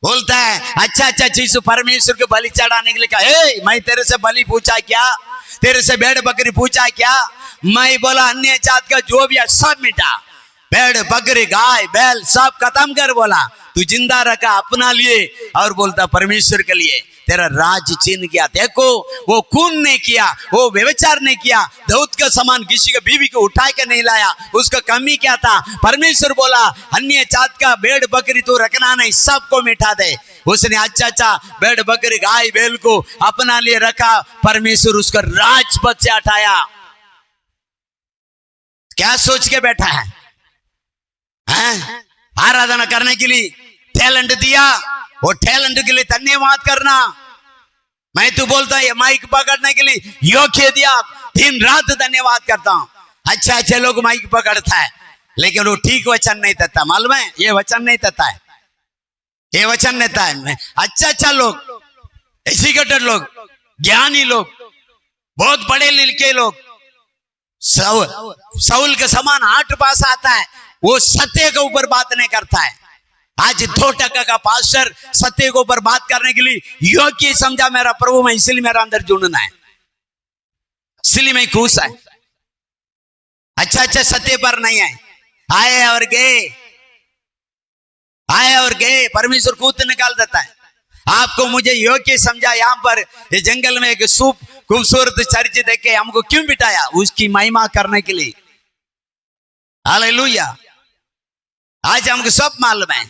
बोलता है अच्छा चीज परमेश्वर को बलि चढ़ाने के लिए कहा। मैं तेरे से बलि पूछा क्या? तेरे से भेड़ बकरी पूछा क्या? मैं बोला अन्य जात का जो भी है सब मिटा, भेड़ बकरी गाय बैल सब खत्म कर। बोला तू जिंदा रखा अपना लिए और बोलता परमेश्वर के लिए तेरा राज छीन गया। देखो वो खून नहीं किया, वो व्यभिचार नहीं किया, दाऊद का समान किसी के बीवी को उठा के नहीं लाया, उसका कमी क्या था? परमेश्वर बोला अन्य जात का भेड़ बकरी तो रखना नहीं, सबको मिटा दे। उसने अच्छा भेड़ बकरी गाय बैल को अपना लिए रखा, परमेश्वर उसका राजपद से हटाया। क्या सोच के बैठा है? आराधना करने के लिए टैलेंट दिया, वो टैलेंट के लिए धन्यवाद करना। मैं तो बोलता है माइक पकड़ने के लिए योग्य दिया, दिन रात धन्यवाद करता हूं। अच्छा लोग माइक पकड़ता है, लेकिन वो ठीक वचन नहीं देता। मालूम है ये वचन नहीं देता है, ये वचन देता है। अच्छा लोग, एजुकेटेड लोग, ज्ञानी लोग, बहुत पढ़े लिखे लोग, साउल के समान 8 पास आता है, वो सत्य के ऊपर बात नहीं करता है। आज 2% का पास्टर सत्य के ऊपर बात करने के लिए योग्य समझा मेरा प्रभु, मैं इसलिए मेरा अंदर जुड़ना है, इसलिए मैं खुश है। अच्छा सत्य पर नहीं है, आए और गए, परमेश्वर कूद निकाल देता है। आपको मुझे योग्य समझा, यहाँ पर ये जंगल में एक खूबसूरत चर्च देखे हमको क्यों बिठाया? उसकी महिमा करने के लिए। हालेलुया। आज हमको सब मालूम है,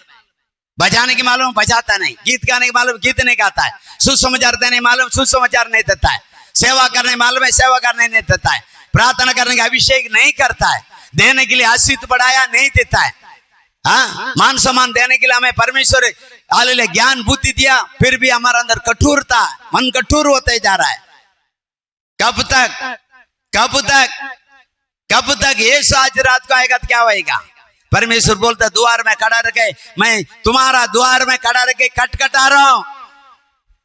बजाने की मालूम बजाता नहीं, गीत गाने की मालूम गीत नहीं गाता है, सुसमाचार देने मालूम सुसमाचार नहीं देता है, सेवा करने मालूम है सेवा करने नहीं देता है, प्रार्थना करने का अभिषेक नहीं करता है, देने के लिए आशीष बढ़ाया नहीं देता है। हाँ, मान सम्मान देने के लिए हमें परमेश्वर हालेलुया ज्ञान बुद्धि दिया, फिर भी हमारे अंदर कठोरता, मन कठोर होते जा रहा है। कब तक ये आज रात को आएगा तो क्या होएगा? परमेश्वर बोलता द्वार में खड़ा रखे, मैं तुम्हारा द्वार में खड़ा रखे खटखटा रहा हूं।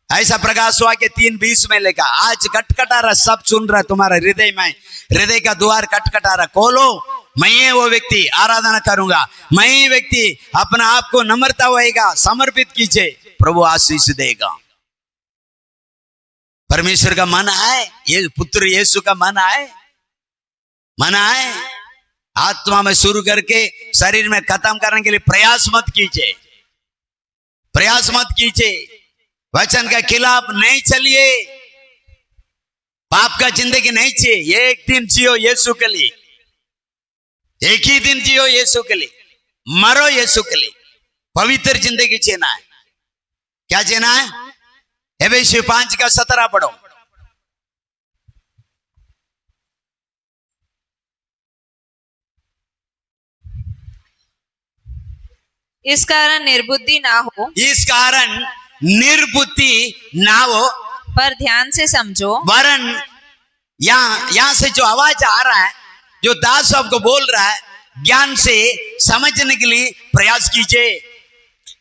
ऐसा प्रकाश हुआ कि 3:20 में लेगा। आज खटखटा रहा, सब सुन रहा तुम्हारा हृदय में, हृदय का द्वार खटखटा रहा, खोलो। मैं ये वो व्यक्ति आराधना करूंगा, मैं ही व्यक्ति अपना आप को नम्रता होएगा, समर्पित कीजिए, प्रभु आशीष देगा। परमेश्वर का मन है, ये पुत्र यीशु का मन है, आत्मा में शुरू करके शरीर में खत्म करने के लिए प्रयास मत कीजिए, वचन के खिलाफ नहीं चलिए, पाप का जिंदगी नहीं चाहिए। एक दिन जियो यीशु के लिए, एक ही दिन जियो यीशु के लिए, मरो यीशु के लिए, पवित्र जिंदगी जीना है। क्या जीना है? एफेसियों 5:17 पढ़ो। इस कारण निर्बुद्धि ना हो, पर ध्यान से समझो। वरन यहां से जो आवाज आ रहा है, जो दास आपको बोल रहा है, ज्ञान से समझने के लिए प्रयास कीजिए,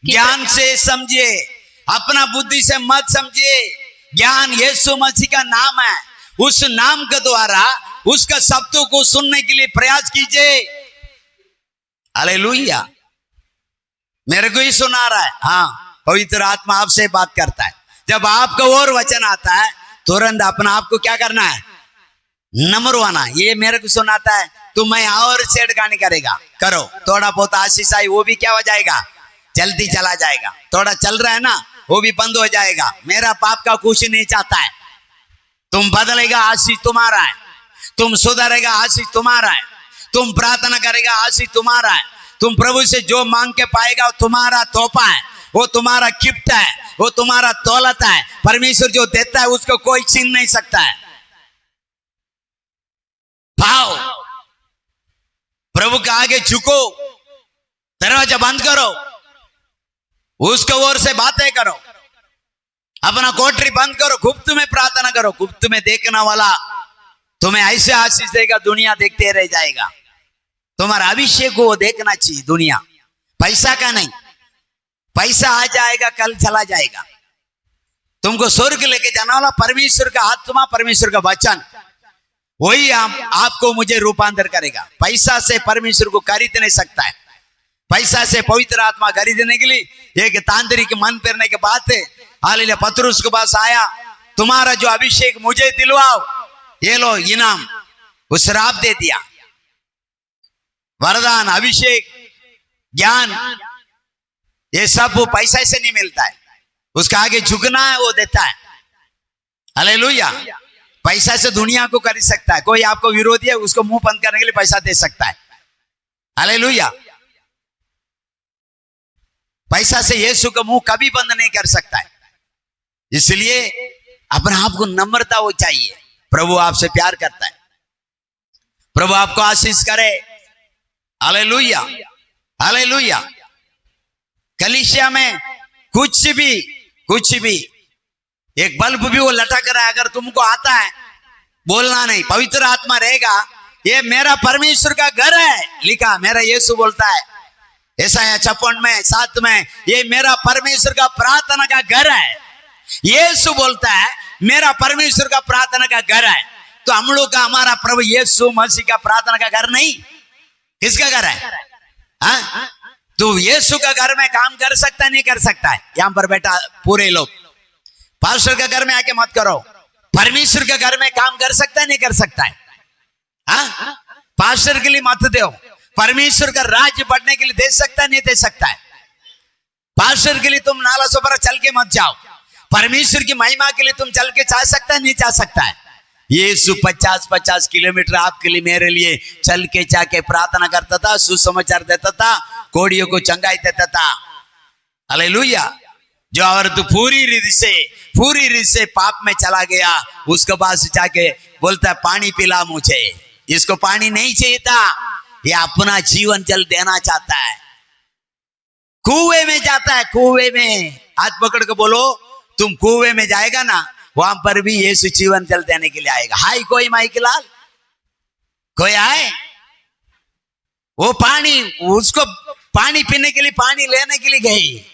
ज्ञान से समझिए, अपना बुद्धि से मत समझिए। ज्ञान यीशु मसीह का नाम है, उस नाम के द्वारा उसका शब्दों को सुनने के लिए प्रयास कीजिए। हालेलुया। मेरे को ही सुना रहा है, हाँ, पवित्र आत्मा आपसे बात करता है। जब आपका और वचन आता है, तुरंत अपना आपको क्या करना है? नमरवाना। ये मेरे को सुनाता है तो मैं और छेड़खानी करेगा, करो, थोड़ा बहुत आशीष आई वो भी क्या हो जाएगा? जल्दी चला जाएगा। थोड़ा चल रहा है ना, वो भी बंद हो जाएगा। मेरा पाप का कुछ नहीं चाहता है। तुम बदलेगा, आशीष तुम्हारा है। तुम सुधरेगा, आशीष तुम्हारा है। तुम प्रार्थना करेगा, आशीष तुम्हारा है। तुम प्रभु से जो मांग के पाएगा वो तुम्हारा तोहफा है, वो तुम्हारा गिफ्ट है, वो तुम्हारा दौलत है। परमेश्वर जो देता है उसको कोई छीन नहीं सकता है। भाव प्रभु के आगे झुको, दरवाजा बंद करो, उसको ओर से बातें करो, अपना कोठरी बंद करो, गुप्त में प्रार्थना करो। गुप्त में देखने वाला तुम्हें ऐसे आशीष देगा, दुनिया देखते रह जाएगा। तुम्हारा अभिषेक को वो देखना चाहिए। दुनिया पैसा का नहीं, पैसा आ जाएगा कल चला जाएगा। तुमको स्वर्ग लेके जाना वाला परमेश्वर का आत्मा, परमेश्वर का वचन, वही आपको मुझे रूपांतर करेगा। पैसा से परमेश्वर को खरीद नहीं सकता है। पैसा से पवित्र आत्मा खरीदने के लिए एक तांत्रिक मन फेरने के बाद हालेलुया पतरस के पास आया, तुम्हारा जो अभिषेक मुझे दिलवाओ, ये लो इनाम। उस श्राप दे दिया। वरदान, अभिषेक, ज्ञान, ये सब वो पैसा से नहीं मिलता है। उसका आगे झुकना है, वो देता है। हालेलुया। पैसा से दुनिया को कर सकता है। कोई आपको विरोधी है, उसको मुंह बंद करने के लिए पैसा दे सकता है। हालेलुया। पैसा से यीशु का मुंह कभी बंद नहीं कर सकता है। इसलिए अपने आप को नम्रता वो चाहिए। प्रभु आपसे प्यार करता है। प्रभु आपको आशीष करे। Hallelujah, hallelujah. कलीसिया में कुछ भी एक बल्ब भी वो लटक रहा है, अगर तुमको आता है बोलना नहीं, पवित्र आत्मा रहेगा, ये मेरा परमेश्वर का घर है लिखा, मेरा यीशु बोलता है यशायाह 56:7 में, ये मेरा परमेश्वर का प्रार्थना का घर है। यीशु बोलता है मेरा परमेश्वर का प्रार्थना का घर है। तो हम लोग का, हमारा प्रभु यीशु मसीह का प्रार्थना का घर नहीं, किसका घर है? हाँ? तो यीशु का घर में काम कर सकता है, नहीं कर सकता है? यहां पर बेटा पूरे लोग, पास्टर के घर में आके मत करो, परमेश्वर के घर में काम कर सकता है, नहीं कर सकता है? हाँ? पास्टर के लिए मत दो, परमेश्वर का राज्य बढ़ने के लिए दे सकता है, नहीं दे सकता है? पास्टर के लिए तुम नाला सोपरा चल के मत जाओ, परमेश्वर की महिमा के लिए तुम चल के चाह सकता है, नहीं चाह सकता है? यीशु 50-50 किलोमीटर आपके लिए, मेरे लिए चल के चाह के प्रार्थना करता था, सुसमाचार देता था, कोड़ियों को चंगाई देता था। हालेलुया। जो औरत पूरी रीति से पाप में चला गया, उसके पास जाके बोलता है पानी पिला मुझे। इसको पानी नहीं चाहिए था, ये अपना जीवन जल देना चाहता है। कुएं में जाता है, कुएं में हाथ पकड़ के बोलो, तुम कुएं में जाएगा ना, वहां पर भी यीशु जीवन जल देने के लिए आएगा। हाय कोई माइकलाल, कोई आए? वो पानी, उसको पानी पीने के लिए, पानी लेने के लिए गई,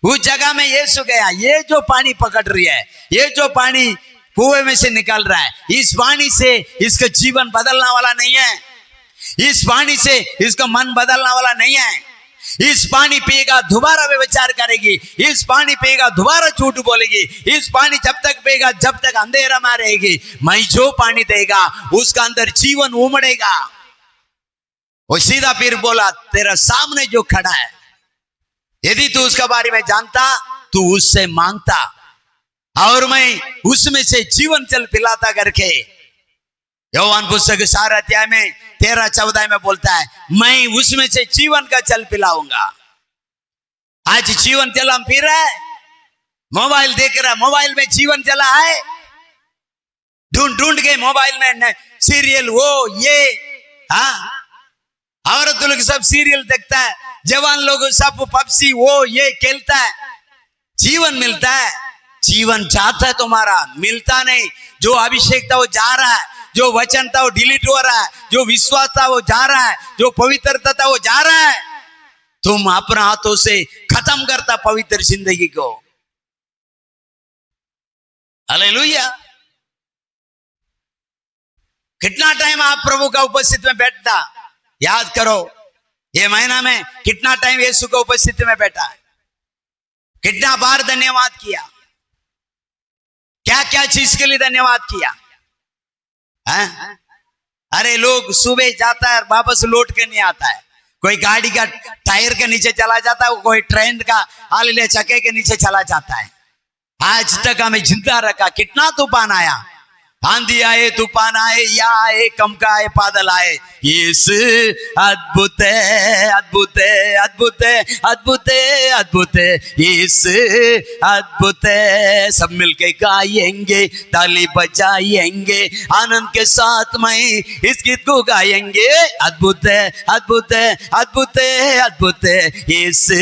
उस जगह में यीशु गया। ये जो पानी पकड़ रही है, ये जो पानी कुएं में से निकल रहा है, इस पानी से इसका जीवन बदलने वाला नहीं है। इस पानी से इसका मन बदलने वाला नहीं है। इस पानी पिएगा दोबारा व्यभिचार करेगी, इस पानी पिएगा दोबारा झूठ बोलेगी, इस पानी जब तक पिएगा जब तक अंधेरा में रहेगी। मैं जो पानी देगा उसका अंदर जीवन उमड़ेगा। वो सीधा फिर बोला, तेरा सामने जो खड़ा है, यदि तू उसके बारे में जानता तू उससे मांगता और मैं उसमें से जीवन जल पिलाता करके। योहान पुस्तक 4 अध्याय में 13-14 में बोलता है, मैं उसमें से जीवन का जल पिलाऊंगा। आज जीवन जल हम पी रहे हैं, मोबाइल देख रहा, मोबाइल में जीवन जला है, ढूंढ के मोबाइल में सीरियल वो ये। हाँ, औरत लोग सब सीरियल देखता है, जवान लोग सब पबजी वो ये खेलता है। जीवन मिलता है, जीवन जाता है तुम्हारा, मिलता नहीं। जो अभिषेक था वो जा रहा है, जो वचन था वो डिलीट हो रहा है, जो विश्वास था वो जा रहा है, जो पवित्रता था वो जा रहा है। तुम अपने हाथों से खत्म करता पवित्र जिंदगी को। हालेलुया। कितना टाइम आप प्रभु का उपस्थिति में बैठता, याद करो। ये महीना में कितना टाइम यीशु का उपस्थिति में बैठा, कितना बार धन्यवाद किया, क्या क्या चीज के लिए धन्यवाद किया है? अरे लोग सुबह जाता है वापस लौट के नहीं आता है, कोई गाड़ी का टायर के नीचे चला जाता है, कोई ट्रेन का हालेलुया चक्के के नीचे चला जाता है। आज तक हमें जिंदा रखा। कितना तूफान आया, आंधी आए, तूफान आए, या आए, कमका आए, बादल आए, यीशु अद्भुत है, अद्भुत है, अद्भुत है, अद्भुत है, अद्भुत है, यीशु अद्भुत है। सब मिलके गाएंगे, ताली बजाएंगे, आनंद के साथ में इस गीत को गाएंगे। अद्भुत है, अद्भुत है, अद्भुत है, अद्भुत है, यीशु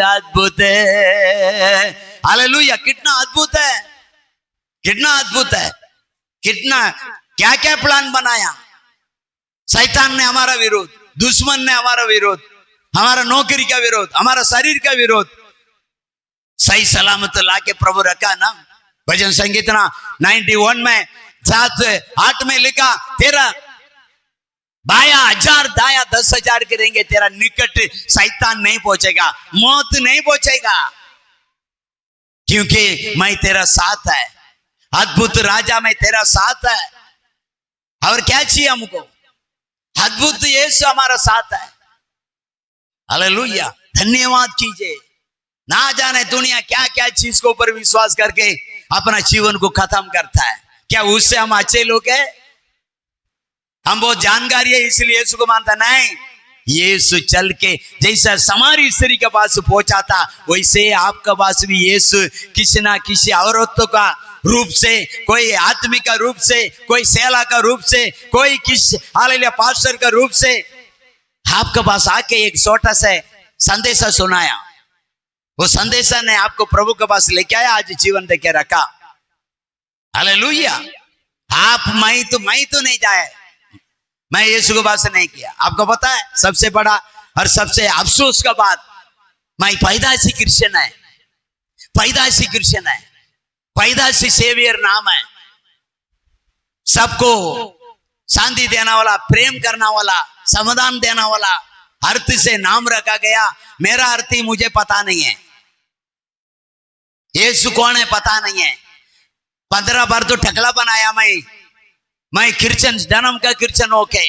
अद्भुत है। हालेलुया। कितना अद्भुत है, कितना अद्भुत है, कितना क्या क्या प्लान बनाया। शैतान ने हमारा विरोध, दुश्मन ने हमारा विरोध, हमारा नौकरी का विरोध, हमारा शरीर का विरोध, सही सलामत लाके प्रभु रखा ना। भजन संगीतना 91 में 7-8 में लिखा, तेरा बाया 1000 दाया 10,000 करेंगे, तेरा निकट शैतान नहीं पहुंचेगा, मौत नहीं पहुंचेगा, क्योंकि मैं तेरा साथ है। अद्भुत राजा मैं तेरा साथ है। और क्या चाहिए हमको? अद्भुत यीशु हमारा साथ है। हालेलुया, धन्यवाद कीजिए। ना जाने दुनिया क्या क्या चीज के ऊपर विश्वास करके अपना जीवन को खत्म करता है। क्या उससे हम अच्छे लोग हैं? हम बहुत जानकारी है इसलिए यीशु को मानता नहीं। यीशु चल के जैसा समारी स्त्री के पास पहुंचा था, वैसे आपका पास भी यीशु किसी ना किसी औरतों का रूप से, कोई आदमी का रूप से, कोई सेला का रूप से, कोई किस हालेलुया पास्टर का रूप से आपके पास आके एक छोटा सा संदेशा सुनाया। वो संदेशा ने आपको प्रभु के पास लेके आया, आज जीवन देके रखा। हालेलुया। आप मैं तो नहीं जाए, मैं यीशु के पास नहीं किया। आपको पता है सबसे बड़ा और सबसे अफसोस का बात, मैं पैदाइशी क्रिश्चियन है, पैदाइशी क्रिश्चियन है, पैदाइशी सेवियर नाम है, सबको शांति देने वाला, प्रेम करने वाला, समाधान देने वाला अर्थ से नाम रखा गया। मेरा अर्थ ही मुझे पता नहीं है, यीशु कौन है पता नहीं है। 15 बार तो ठकला बनाया मैं क्रिश्चियन, जन्म का क्रिश्चियन होके।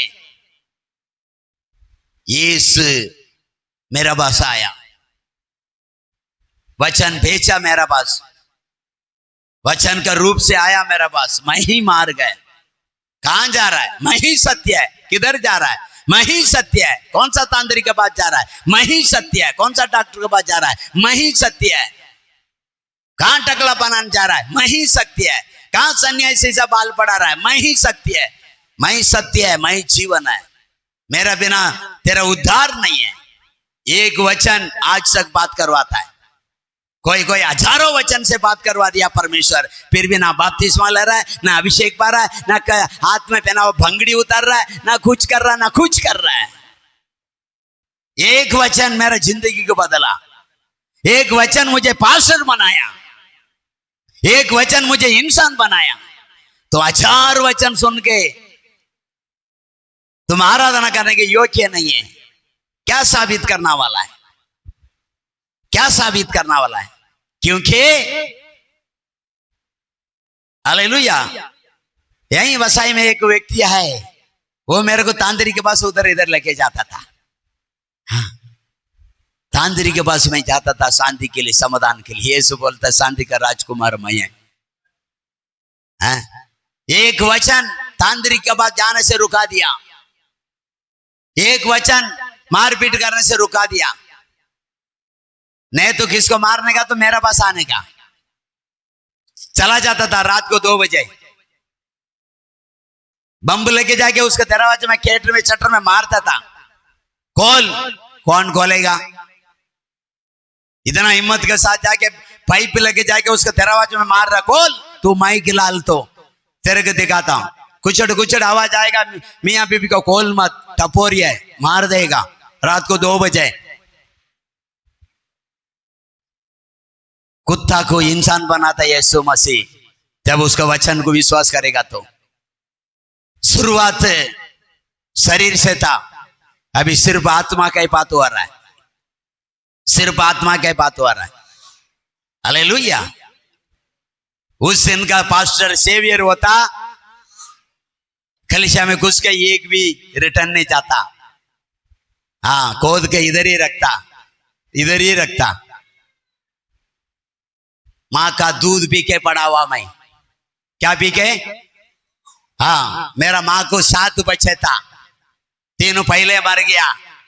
यीशु मेरा पास आया, वचन भेजा मेरा पास, वचन का रूप से आया मेरा पास। मैं ही मार गए। कहां जा रहा है? मैं ही सत्य है। किधर जा रहा है? मैं ही सत्य है। कौन सा तांत्रिक के पास जा रहा है? मैं ही सत्य है। कौन सा डॉक्टर के पास जा रहा है? मैं ही सत्य है। कहां टकला बनाने जा रहा है? मैं ही सत्य है। कहां सन्यासी से बाल पड़ा रहा है? मैं ही सत्य है। मैं ही सत्य है, मैं ही जीवन है। मेरा बिना तेरा उद्धार नहीं है। एक वचन आज तक बात करवाता है। कोई हजारों वचन से बात करवा दिया परमेश्वर, फिर भी ना बपतिस्मा ले रहा है, ना अभिषेक पा रहा है, ना हाथ में पहना हुआ भंगड़ी उतार रहा है, ना कुछ कर रहा, ना कुछ कर रहा है। एक वचन मेरा जिंदगी को बदला, एक वचन मुझे पास्टर बनाया, एक वचन मुझे इंसान बनाया। तो 1000 वचन सुन के तुम आराधना करने के योग्य नहीं है। क्या साबित करना वाला है? क्या साबित करना वाला है? क्योंकि हालेलुया, यही वसाई में एक व्यक्ति है, वो मेरे को तांत्रिक के पास उधर इधर लेके जाता था। हाँ, तांत्रिक के पास मैं जाता था शांति के लिए, समाधान के लिए। यीशु बोलता शांति का राजकुमार मैं है। हाँ? एक वचन तांत्रिक के पास जाने से रुका दिया, एक वचन मारपीट करने से रुका दिया। नहीं तो किसको मारने का तो मेरा पास आने का। चला जाता था रात को 2 बजे, बम लेके जाके उसके दरवाजे में केटर में चटर में मारता था। कौन खोलेगा? इतना हिम्मत के साथ जाके पाइप लेके जाके उसके दरवाजे में मार रहा। खोल, तू माइक लाल तो तेरे को दिखाता हूं। कुचड़ आवाज आएगा, मियां बीबी को खोल मत, टपोरी है, मार देगा। रात को 2 बजे कुत्ता को इंसान बनाता यीशु मसीह, जब उसका वचन को विश्वास करेगा तो। शुरुआत शरीर से था, अभी सिर्फ आत्मा का ही बात हो रहा है, सिर्फ आत्मा का ही बात हो रहा है। हालेलुया। उस दिन का पास्टर सेवियर होता, कलीसिया में घुस के एक भी रिटर्न नहीं जाता। हाँ, खोद के इधर ही रखता, इधर ही रखता। माँ का दूध पी के पड़ा हुआ मैं। क्या पी के? हाँ, मेरा माँ को 7 बच्चे था, 3 पहले मर गया,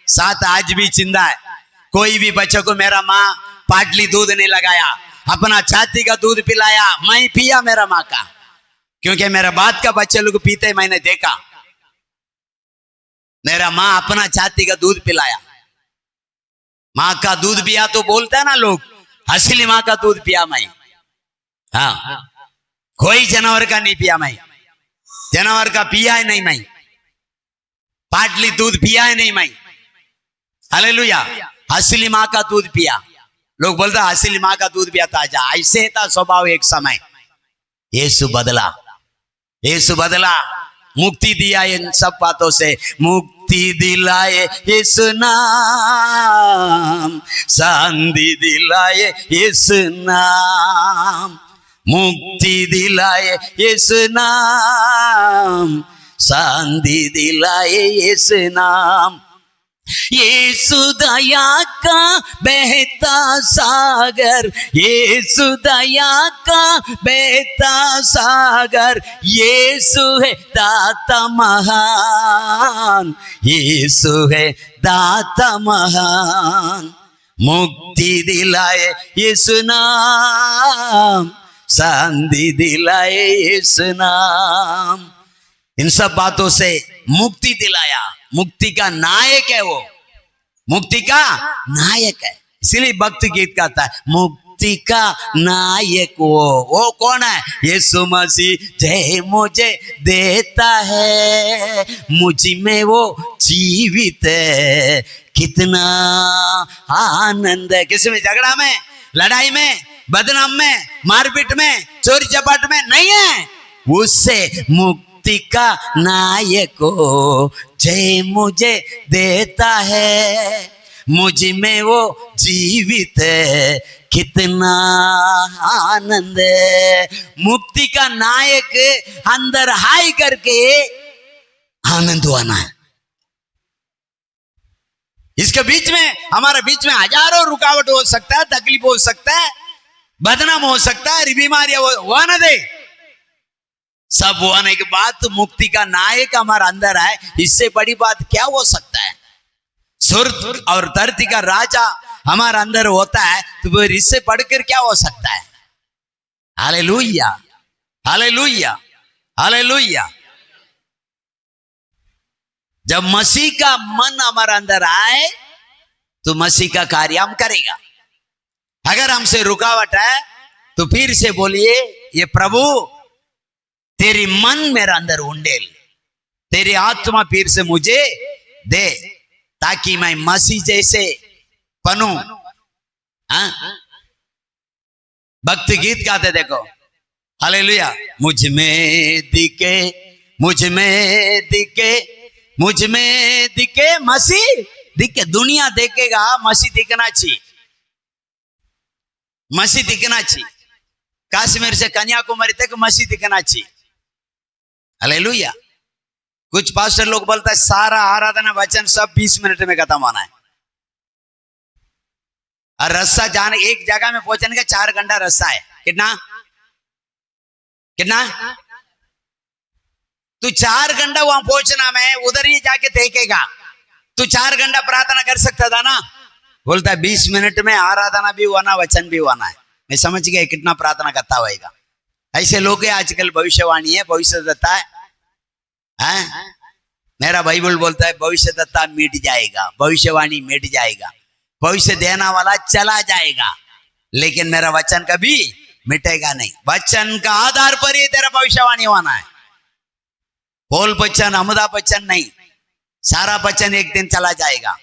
7 आज भी जिंदा है। कोई भी बच्चे को मेरा माँ पाटली दूध नहीं लगाया, अपना छाती का दूध पिलाया। मैं पिया मेरा माँ का, क्योंकि मेरा बात का बच्चे लोग पीते मैंने देखा। मेरा माँ अपना छाती का दूध पिलाया। माँ का दूध पिया तो बोलता है ना लोग, असली माँ का दूध पिया मैं। हाँ, कोई जानवर का नहीं पिया मैं। जानवर का पिया है नहीं मैं, पाटली दूध पिया है नहीं मैं। हालेलुया। असली माँ का दूध पिया। लोग बोलते असली माँ का दूध पिया ताजा, ऐसे था स्वभाव एक समय। यीशु बदला, यीशु बदला, मुक्ति दिया इन सब बातों से। मुक्ति दिलाए यीशु नाम, शांति दिलाए यीशु नाम, मुक्ति दिलाए यीशु नाम, शांति दिलाए यीशु नाम। यीशु दया का बहता सागर, यीशु दया का बहता सागर, यीशु है दाता महान, यीशु है दाता महान। मुक्ति दिलाए यीशु नाम, शांति दिलाए यीशु नाम। इन सब बातों से मुक्ति दिलाया। मुक्ति का नायक है वो, मुक्ति का नायक है। इसलिए भक्ति गीत गाता है, मुक्ति का नायक वो कौन है? यीशु मसीह जय मुझे देता है, मुझ में वो जीवित है, कितना आनंद है। किसी में झगड़ा में, लड़ाई में, बदनाम में, मारपीट में, चोरी चपाट में नहीं है। उससे मुक्ति का नायक हो जय मुझे देता है, मुझ में वो जीवित है, कितना आनंद है। मुक्ति का नायक अंदर हाई करके आनंद आना है। इसके बीच में, हमारे बीच में हजारों रुकावट हो सकता है, तकलीफ हो सकता है, बदनाम हो सकता है, बीमारियां वो न दे। सब होने के बाद मुक्ति का नायक हमारा अंदर है। इससे बड़ी बात क्या हो सकता है? स्वर्ग और धरती का राजा हमारा अंदर होता है, तो फिर इससे बढ़कर क्या हो सकता है? Hallelujah, hallelujah, hallelujah. जब मसीह का मन हमारा अंदर आए तो मसीह का कार्य हम करेगा। अगर हमसे रुकावट है तो फिर से बोलिए, ये प्रभु तेरी मन मेरा अंदर उंडेल, तेरी आत्मा फिर से मुझे दे, ताकि मैं मसीह जैसे बनूं। भक्ति गीत गाते देखो, हालेलुया। मुझ में दिखे, मुझ में दिखे, मुझ में दिखे मसीह दिखे। दुनिया देखेगा, मसीह दिखना चाहिए, मसीह दिखना चाहिए। कश्मीर से कन्याकुमारी तक मसीह दिखना चाहिए। हालेलुया। कुछ पास्टर लोग बोलता है सारा आराधना वचन सब 20 मिनट में खत्म होना है, और रस्सा जाने एक जगह में पहुंचने का 4 घंटा रस्सा है। कितना कितना? तू 4 घंटा वहां पहुंचना में, उधर ही जाके देखेगा। तू 4 घंटा प्रार्थना कर सकता था ना? बोलता है 20 मिनट में आराधना भी होना, वचन भी होना है। मैं समझ गया कितना प्रार्थना करता होगा। ऐसे लोग आजकल भविष्यवाणी है, भविष्यदत्ता है। मेरा बाइबल बोलता है भविष्यदत्ता मिट जाएगा, भविष्यवाणी मिट जाएगा, भविष्य देना वाला चला जाएगा, लेकिन मेरा वचन कभी मिटेगा नहीं। वचन का आधार पर ही तेरा भविष्यवाणी होना है। बोल बच्चन, अमुदा बच्चन नहीं, सारा बच्चन एक दिन चला जाएगा।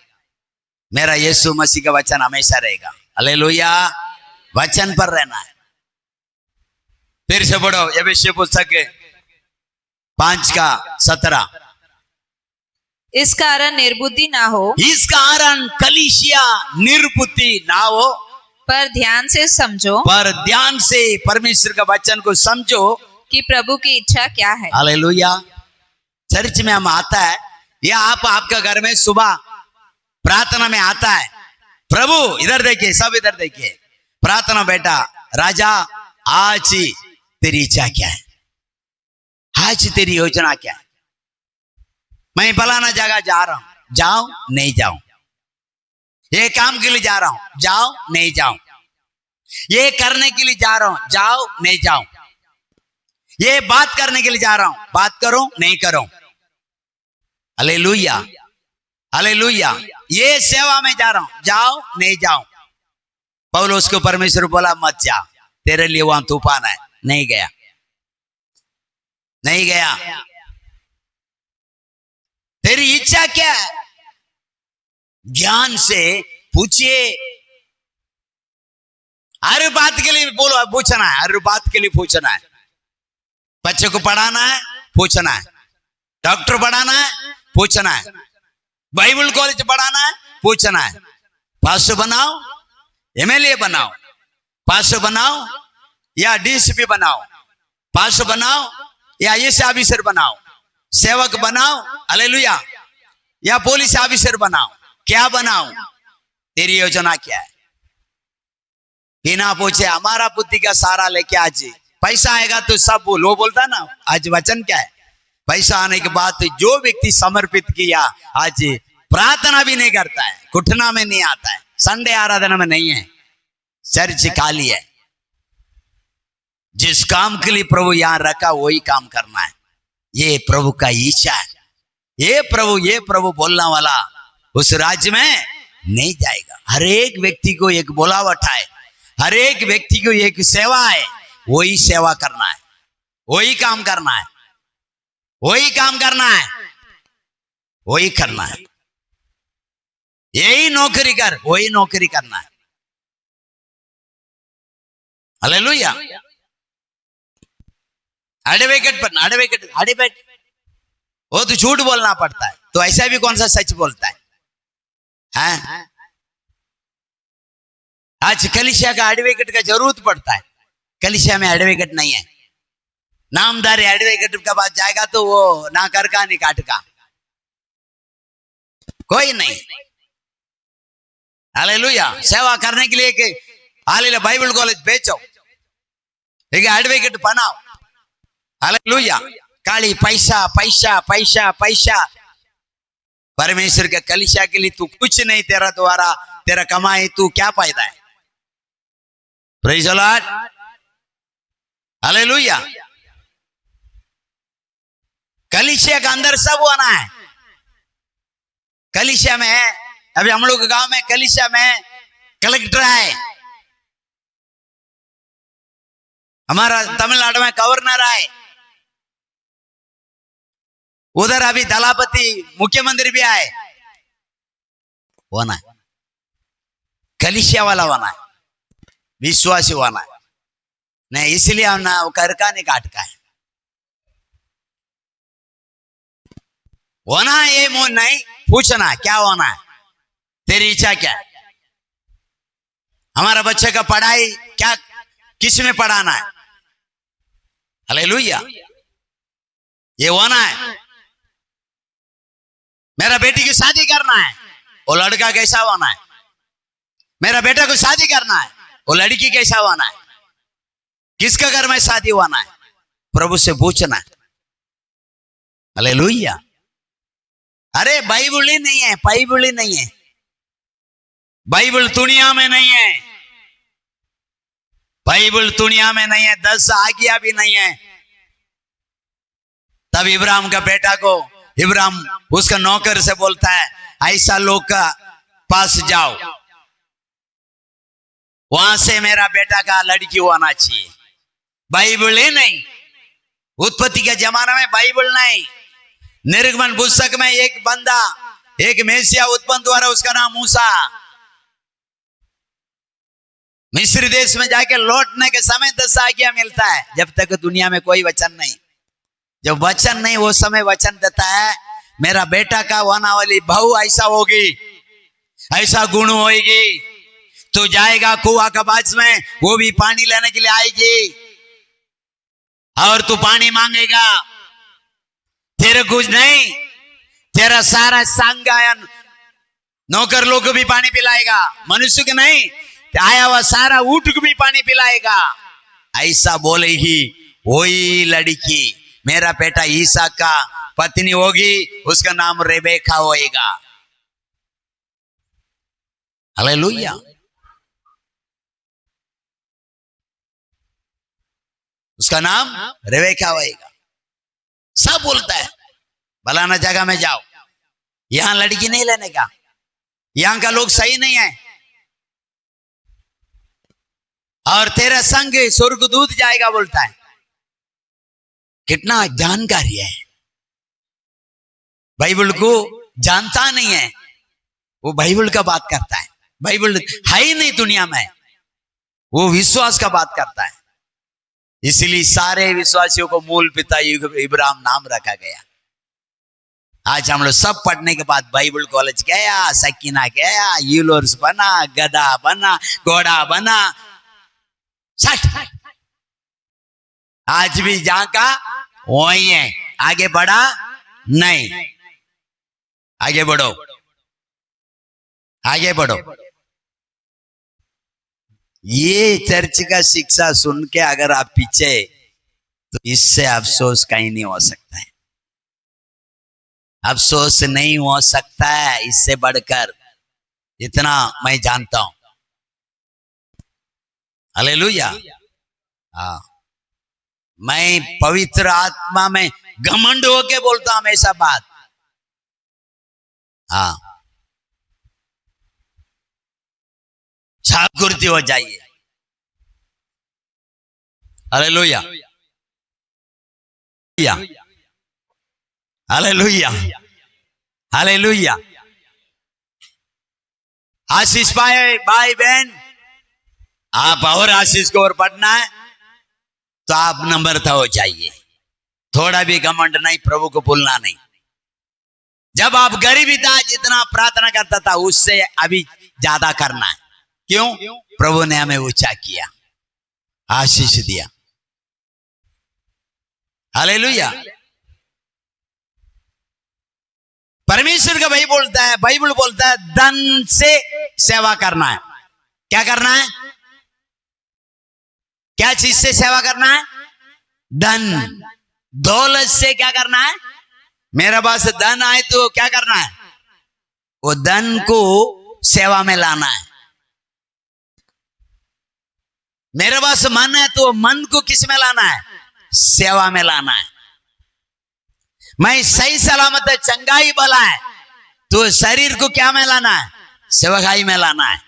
मेरा यीशु मसीह का वचन हमेशा रहेगा। हालेलुया। वचन पर रहना है। फिर से पढ़ो यशायाह पुस्तक 5:17। इस कारण निर्बुद्धि ना हो, इस कारण कलीसिया निर्बुद्धि ना हो, पर ध्यान से समझो, पर ध्यान से परमेश्वर का वचन को समझो कि प्रभु की इच्छा क्या है। हालेलुया। चर्च में हम आता है, या आप आपका घर में सुबह प्रार्थना में आता है, प्रभु इधर देखिए, सब इधर देखिए, प्रार्थना बेटा, राजा आज तेरी इच्छा क्या है, आज तेरी योजना क्या है, मैं फलाना जगह जा रहा हूं, जाओ नहीं जाऊं, ये काम के लिए जा रहा हूं, जाओ नहीं जाऊं, ये करने के लिए जा रहा हूं, जाओ नहीं जाऊं, ये बात करने के लिए जा रहा हूं, बात करो नहीं करो। Hallelujah, hallelujah. ये सेवा में जा रहा हूं, जाओ नहीं जाओ। पौलुस को परमेश्वर बोला मत जा, तेरे लिए वहां तूफान है, नहीं गया, नहीं गया। तेरी इच्छा क्या है? ज्ञान से पूछिए। हर बात के लिए बोलो, पूछना है, हर बात के लिए पूछना है। बच्चे को पढ़ाना है, पूछना है। डॉक्टर पढ़ाना है, पूछना है। बाइबल कॉलेज पढ़ाना है, पूछना है। पास्टर बनाओ, एमएलए बनाओ, पास्टर बनाओ या डीसीपी बनाओ, पास्टर बनाओ या आईएएस ऑफिसर बनाओ, सेवक बनाओ, हालेलुया, या पुलिस ऑफिसर बनाओ, क्या बनाओ? तेरी योजना क्या है? बिना पूछे हमारा बुद्धि का सारा लेके आज पैसा आएगा तो सब बोल, वो बोलता ना, आज वचन क्या है? पैसा आने के बाद तो जो व्यक्ति समर्पित किया आज प्रार्थना भी नहीं करता है, घुटना में नहीं आता है, संडे आराधना में नहीं है, चर्च खाली है। जिस काम के लिए प्रभु यहां रखा वही काम करना है। ये प्रभु का इच्छा है। ये प्रभु बोलने वाला उस राज्य में नहीं जाएगा। हर एक व्यक्ति को एक बुलावट है, हर एक व्यक्ति को एक सेवा है, वही सेवा करना है, वही काम करना है, वही काम करना है, वही करना है। यही नौकरी कर, वही नौकरी करना है। हालेलुया। एडवोकेट वो तो झूठ बोलना पड़ता है, तो ऐसा भी कौन सा सच बोलता है? हैं? आज कलीसिया का एडवोकेट का जरूरत पड़ता है। कलीसिया में एडवोकेट नहीं है। नामदार एडवोकेट के पास जाएगा तो वो ना कर का नहीं काट का, कोई नहीं। हालेलुया। सेवा करने के लिए हालेलुया बाइबल कॉलेज बेचो, एक एडवोकेट बनाओ। हालेलुया। खाली पैसा पैसा पैसा पैसा। परमेश्वर के कलीसिया के लिए तू कुछ नहीं, तेरा द्वारा तेरा कमाई तू क्या फायदा है? Praise the Lord. हालेलुया। कलीसिया के अंदर सब होना है। कलीसिया में है, अभी हम लोग गांव में कलीसिया में कलेक्टर है, हमारा तमिलनाडु में गवर्नर है, उधर अभी दलापति मुख्यमंत्री भी आए। होना है, कलीसिया वाला होना है, विश्वासी होना है। नहीं इसलिए हम ना कर का नहीं काट का है होना है। ये मोन नहीं पूछना है क्या होना है, तेरी इच्छा क्या है? हमारा बच्चे का पढ़ाई क्या, किस में पढ़ाना है? हालेलुया। ये होना है। मेरा बेटी की शादी करना है, वो लड़का कैसा होना है? मेरा बेटा को शादी करना है, वो लड़की कैसा होना है? किसका घर में शादी होना है? प्रभु से पूछना है। हालेलुया। अरे बाइबल ही नहीं है, बाइबल ही नहीं है, बाइबल दुनिया में नहीं है, बाइबल दुनिया में नहीं है, 10 आज्ञा भी नहीं है। तब इब्राहिम का बेटा को इब्राहिम उसका नौकर से बोलता है, ऐसा लोग का पास जाओ, वहां से मेरा बेटा का लड़की होना चाहिए। बाइबल ही नहीं। उत्पत्ति के जमाना में बाइबल नहीं। निर्गमन पुस्तक में एक बंदा, एक मेसिया उत्पन्न हुआ, उसका नाम मूसा। मिस्र देश में जाके लौटने के समय 10 आज्ञा मिलता है, जब तक दुनिया में कोई वचन नहीं। जब वचन नहीं वो समय वचन देता है, मेरा बेटा का होने वाली बहू ऐसा होगी, ऐसा गुण होगी, तो जाएगा कुआ का बाज में, वो भी पानी लेने के लिए आएगी और तू पानी मांगेगा। तेरे कुछ नहीं, तेरा सारा संगायन नौकर लोग को भी पानी पिलाएगा, मनुष्य के नहीं, आया हुआ सारा ऊंट को भी पानी पिलाएगा। ऐसा बोलेगी वही लड़की मेरा बेटा ईसा का पत्नी होगी, उसका नाम रेबेका होएगा। हालेलुया। उसका नाम रेबेका होएगा। सब बोलता है फलाना जगह में जाओ, यहां लड़की नहीं लेने का, यहां का लोग सही नहीं है, और तेरा संग स्वर्गदूत जाएगा बोलता है। कितना जानकारी है। बाइबल को जानता नहीं है, वो बाइबल का बात करता है। बाइबल है ही नहीं दुनिया में, वो विश्वास का बात करता है। इसलिए सारे विश्वासियों को मूल पिता इब्राहिम नाम रखा गया। आज हम लोग सब पढ़ने के बाद बाइबल कॉलेज गया, सकीना गया, यूलोर्स बना, गधा बना, घोड़ा बना, सट आज भी जहां का वही है, आगे बढ़ा नहीं। आगे बढ़ो, आगे बढ़ो। ये चर्च का शिक्षा सुन के अगर आप पीछे, तो इससे अफसोस कहीं नहीं हो सकता है। अफसोस नहीं हो सकता है इससे बढ़कर, इतना मैं जानता हूं। हालेलुया। हाँ, मैं पवित्र आत्मा में घमंड होके बोलता हूं हमेशा बात। हाँ, जागृति हो जाइए। Hallelujah, hallelujah, hallelujah. आशीष पाए भाई बहन, आप और आशीष को और पढ़ना है तो आप नम्रता हो जाइए। थोड़ा भी घमंड नहीं, प्रभु को भूलना नहीं। जब आप गरीबी था, जितना प्रार्थना करता था उससे अभी ज्यादा करना है। क्यों? प्रभु ने हमें ऊंचा किया, आशीष दिया। हालेलुया। परमेश्वर का भाई बोलता है, बाइबल बोलता है धन से सेवा करना है। क्या करना है? क्या चीज से सेवा करना है? धन दौलत से क्या करना है? मेरे पास धन आए तो क्या करना है? वो धन को सेवा में लाना है। मेरे पास मन है तो मन को किस में लाना है? सेवा में लाना है। मैं सही सलामत है, चंगाई भला है, तो शरीर को क्या में लाना है? सेवकाई में लाना है।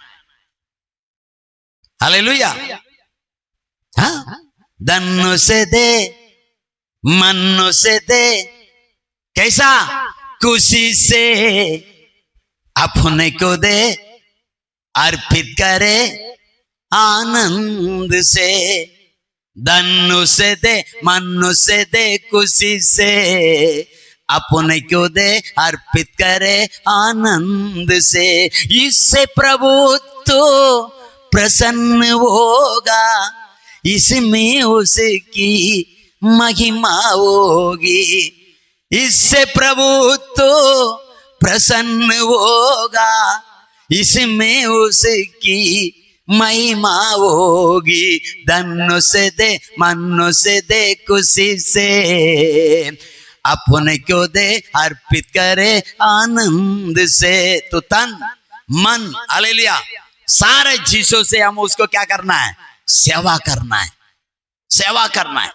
हालेलुया। हाँ, धन से दे, मन से दे, कैसा? खुशी से अपने को दे, अर्पित करे आनंद से। धन से दे, मन से दे, खुशी से अपने को दे, अर्पित करे आनंद से। इससे प्रभु तो प्रसन्न होगा, इसमें उसकी महिमा होगी। इससे प्रभु तो प्रसन्न होगा, इसमें उसकी महिमा होगी। धन से दे, मन से दे, खुशी से अपने को दे, अर्पित करे आनंद से। तो तन मन, हालेलुया, सारे चीजों से हम उसको क्या करना है? सेवा करना है, सेवा करना है।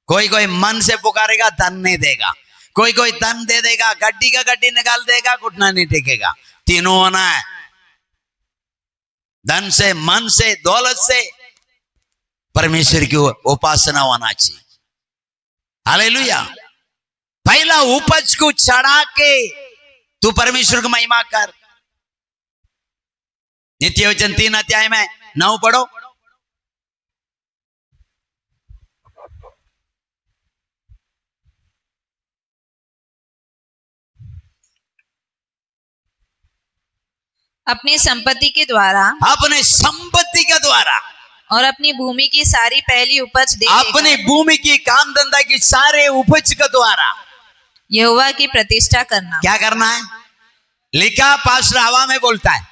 कोई कोई मन से पुकारेगा, धन नहीं देगा। कोई कोई धन दे देगा, गड्डी का गड्डी निकाल देगा, घुटना नहीं टेकेगा। तीनों होना है, धन से, मन से, दौलत से। परमेश्वर की उपासना होना चाहिए। हालेलुया। पहला उपज को चढ़ा के तू परमेश्वर को महिमा कर। नित्य वचन 3 अध्याय में 9 पढ़ो। अपनी संपत्ति के द्वारा, अपने संपत्ति के द्वारा और अपनी भूमि की सारी पहली उपज दे अपनी भूमि की काम धंधा की सारे उपज के द्वारा यहोवा की प्रतिष्ठा करना। क्या करना है? लिखा, पास्टर हवा में बोलता है।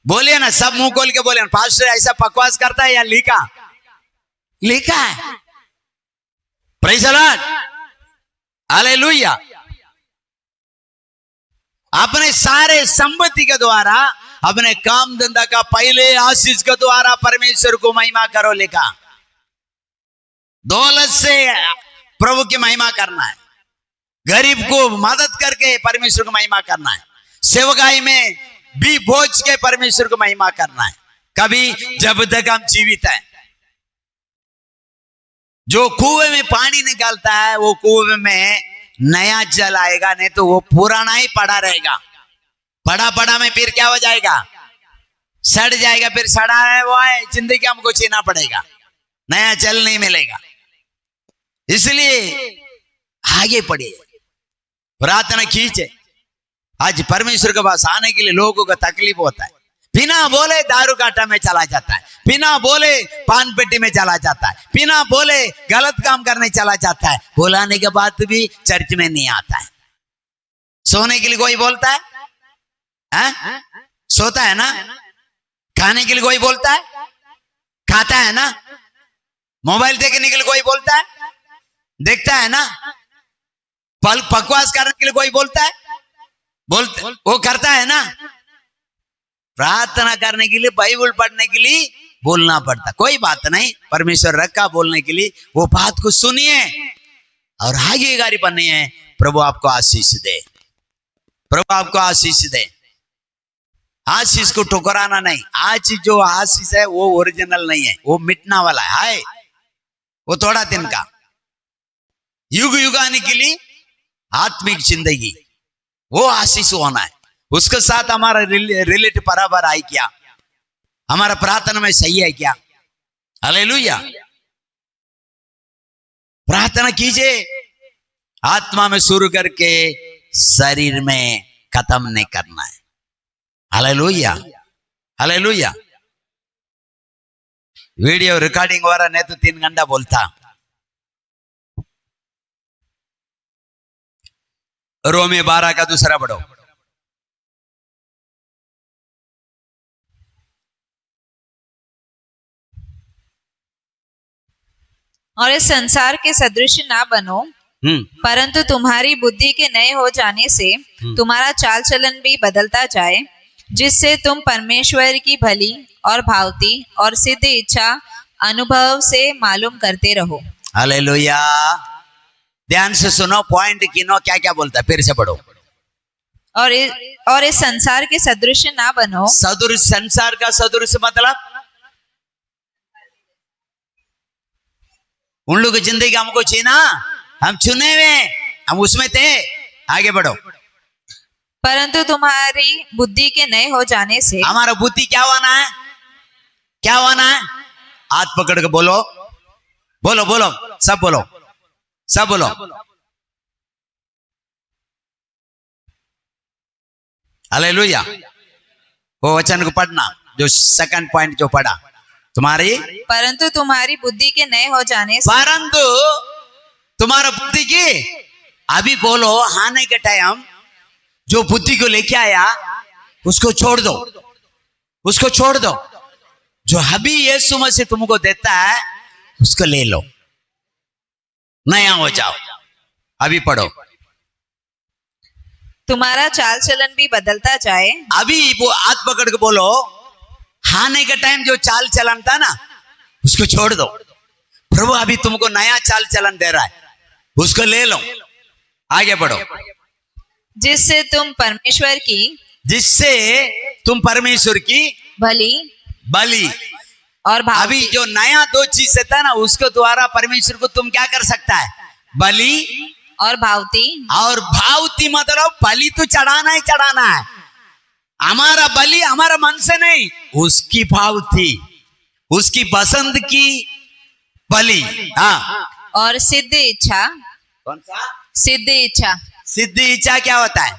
बोलिए ना, सब मुंह खोल के बोले, पास्टर ऐसा बकवास करता है या लिखा? लिखा है। Praise the Lord, hallelujah. अपने सारे संपत्ति के द्वारा, अपने काम धंधा का पहले आशीष के द्वारा परमेश्वर को महिमा करो। लिखा, दौलत से प्रभु की महिमा करना है, गरीब को मदद करके परमेश्वर को महिमा करना है, सेवकाई में भी बोझ के परमेश्वर को महिमा करना है। कभी जब तक हम जीवित हैं, जो कुएं में पानी निकालता है वो कुएं में नया जल आएगा, नहीं तो वो पुराना ही पड़ा रहेगा। पड़ा पड़ा में फिर क्या हो जाएगा, सड़ जाएगा। फिर सड़ा है वो है, जिंदगी हमको जीना पड़ेगा, नया जल नहीं मिलेगा। इसलिए आगे बढ़िए, प्रार्थना कीजिए। आज परमेश्वर के पास आने के लिए लोगों को तकलीफ होता है, बिना बोले दारू काटा में चला जाता है, बिना बोले पान पेटी में चला जाता है, बिना बोले गलत काम करने चला जाता है। बुलाने के बाद भी चर्च में नहीं आता है। सोने के लिए कोई बोलता है, सोता है ना। खाने के लिए कोई बोलता है, खाता है ना। मोबाइल देखने के लिए कोई बोलता है, देखता है ना। बकवास करने के लिए कोई बोलता है, वो करता है ना। प्रार्थना करने के लिए, बाइबल पढ़ने के लिए बोलना पड़ता। कोई बात नहीं, परमेश्वर रखा बोलने के लिए, वो बात को सुनिए और आगे गाड़ी बननी है। प्रभु आपको आशीष दे, प्रभु आपको आशीष दे। आशीष को ठुकराना नहीं। आज जो आशीष है वो ओरिजिनल नहीं है, वो मिटना वाला है, वो थोड़ा दिन का। युग युगाने के लिए आत्मिक जिंदगी, वो आशीष होना है। उसके साथ हमारा रिलेट बराबर आई क्या, हमारा प्रार्थना में सही है क्या। हालेलुया। प्रार्थना कीजिए, आत्मा में शुरू करके शरीर में खत्म नहीं करना है। Hallelujah, hallelujah. वीडियो रिकॉर्डिंग हो रहा, नहीं तो 3 घंटा बोलता। रोमे 12 का दूसरा पढ़ो। और इस संसार के सदृश ना बनो, परंतु तुम्हारी बुद्धि के नए हो जाने से तुम्हारा चाल चलन भी बदलता जाए, जिससे तुम परमेश्वर की भली और भावती और सिद्ध इच्छा अनुभव से मालूम करते रहो। हालेलुया। ध्यान से सुनो, पॉइंट गिनो, क्या क्या बोलता है, फिर से पढ़ो। और इस संसार के सदृश ना बनो। सदृश, संसार का सदृश मतलब उन लोगों की जिंदगी हमको जीना, हम चुने हुए, हम उसमें थे। आगे बढ़ो। परंतु तुम्हारी बुद्धि के नए हो जाने से। हमारा बुद्धि क्या होना है, क्या होना है। हाथ पकड़ के बोलो, बोलो बोलो, सब बोलो, सब बोलो। हालेलुया। वो वचन को पढ़ना, जो सेकंड पॉइंट जो पढ़ा, तुम्हारी परंतु तुम्हारी बुद्धि के नए हो जाने से। परंतु तुम्हारा बुद्धि की, अभी बोलो आने के टाइम जो बुद्धि को लेके आया उसको छोड़ दो, उसको छोड़ दो। जो अभी यीशु मसीह तुमको देता है उसको ले लो, नया हो जाओ। अभी पढ़ो। तुम्हारा चाल चलन भी बदलता जाए। अभी वो हाथ पकड़ के बोलो, आने के टाइम जो चाल चलन था ना उसको छोड़ दो। प्रभु अभी तुमको नया चाल चलन दे रहा है, उसको ले लो। आगे बढ़ो। जिससे तुम परमेश्वर की, जिससे तुम परमेश्वर की भली बलि और भावती। अभी जो नया 2 चीज से था ना, उसके द्वारा परमेश्वर को तुम क्या कर सकता है, बलि और भावती। और भावती मतलब बलि तो चढ़ाना ही चढ़ाना है। हमारा बलि हमारा मन से नहीं, उसकी भावती, उसकी पसंद की बलि। हाँ। और सिद्ध इच्छा। कौन सा? सिद्ध इच्छा। सिद्ध इच्छा क्या होता है?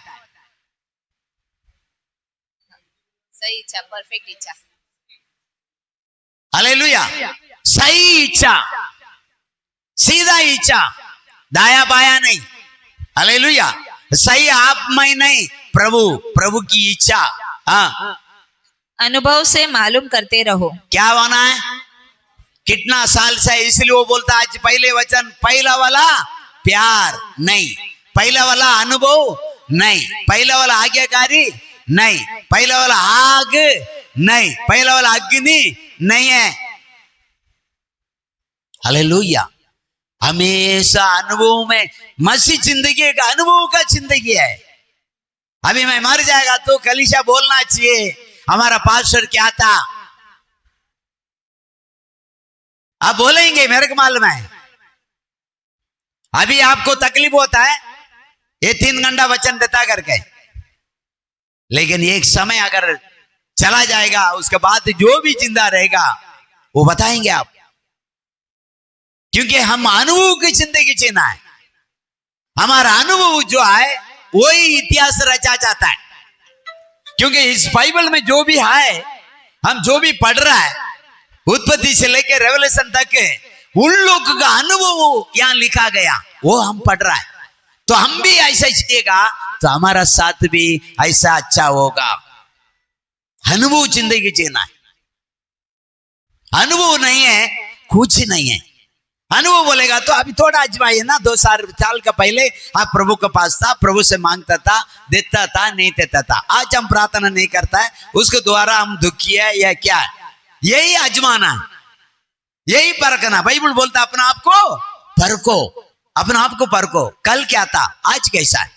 सही इच्छा, परफेक्ट इच्छा। हालेलुया। सही इच्छा, सीधा इच्छा, दाया बाया नहीं। हालेलुया। सही आप में नहीं, प्रभु, प्रभु की इच्छा। हाँ। अनुभव से मालूम करते रहो। क्या होना है, कितना साल से, इसलिए वो बोलता आज पहले वचन, पहला वाला प्यार नहीं, पहला वाला अनुभव नहीं, पहला वाला आज्ञाकारी नहीं, पहला वाला आग नहीं, पहला वाला अग्नि नहीं है। हालेलुया। हमेशा अनुभव में, मसीह जिंदगी एक अनुभव का जिंदगी है। अभी मैं मर जाएगा तो कलीसिया बोलना चाहिए हमारा पास्टर क्या था। आप बोलेंगे, मेरे को मालूम है। अभी आपको तकलीफ होता है, ये 3 घंटा वचन देता करके, लेकिन एक समय अगर चला जाएगा उसके बाद जो भी जिंदा रहेगा वो बताएंगे आप, क्योंकि हम अनुभव की जिंदगी जीना है। हमारा अनुभव जो है वही इतिहास रचा जाता है, क्योंकि इस बाइबल में जो भी है, हम जो भी पढ़ रहा है उत्पत्ति से लेकर रेवलेशन तक के उन लोगों का अनुभव यहां लिखा गया, वो हम पढ़ रहा है। तो हम भी ऐसा जिएगा तो हमारा साथ भी ऐसा अच्छा होगा। अनुभव जिंदगी जीना है, अनुभव नहीं है कुछ नहीं है। अनुभव बोलेगा तो अभी थोड़ा आजमाइए ना, 2 साल का पहले आप प्रभु के पास था, प्रभु से मांगता था, देता था, नहीं देता था। आज हम प्रार्थना नहीं करता है, उसके द्वारा हम दुखी है या क्या है, यही आजमाना, यही परखना। बाइबल बोलता अपना आप को परखो, अपना आप को परखो। कल क्या था, आज कैसा है।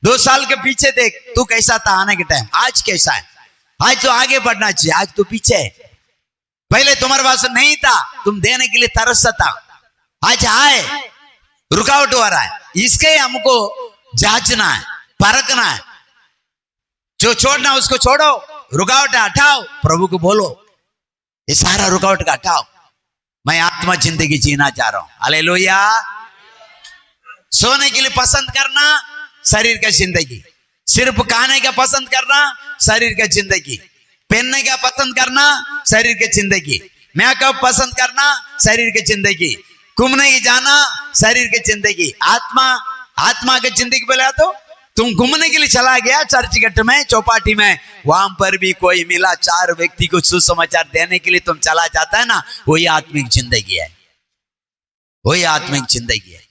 2 साल के पीछे देख, तू कैसा था आने के टाइम, आज कैसा है। आज तो आगे बढ़ना चाहिए, आज तो पीछे है। पहले तुम्हारे पास नहीं था, तुम देने के लिए तरसता था, आज आए रुकावट हो रहा है। इसके हमको जांचना है, परखना है। जो छोड़ना उसको छोड़ो, रुकावट हटाओ, प्रभु को बोलो ये सारा रुकावट का हटाओ, मैं आत्मा जिंदगी जीना चाह रहा हूं। हालेलुया। सोने के लिए पसंद करना शरीर का जिंदगी, सिर्फ खाने का पसंद करना शरीर का जिंदगी, पहनने का पसंद करना शरीर की जिंदगी, मेकअप पसंद करना शरीर की जिंदगी, घूमने की जाना शरीर की जिंदगी। आत्मा की जिंदगी बोला तो तुम घूमने के लिए चला गया चर्चगेट में, चौपाटी में, वहां पर भी कोई मिला, 4 व्यक्ति को सुसमाचार देने के लिए तुम चला जाता है ना, वही आत्मिक जिंदगी है, वही आत्मिक जिंदगी है।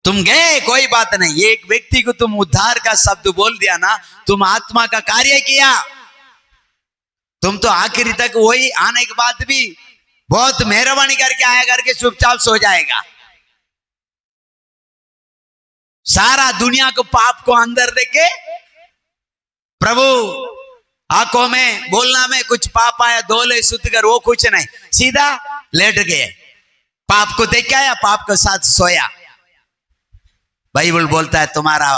तुम गए कोई बात नहीं, एक व्यक्ति को तुम उद्धार का शब्द बोल दिया ना, तुम आत्मा का कार्य किया। तुम तो आखिरी तक वही आने के बाद भी बहुत मेहरबानी करके आया करके चुपचाप सो जाएगा। सारा दुनिया को पाप को अंदर देके प्रभु आंखों में बोलना में कुछ पाप आया, धोले सुत कर, वो कुछ नहीं, सीधा लेट गए, पाप को देख के आया, पाप के साथ सोया। बाइबल बोलता है तुम्हारा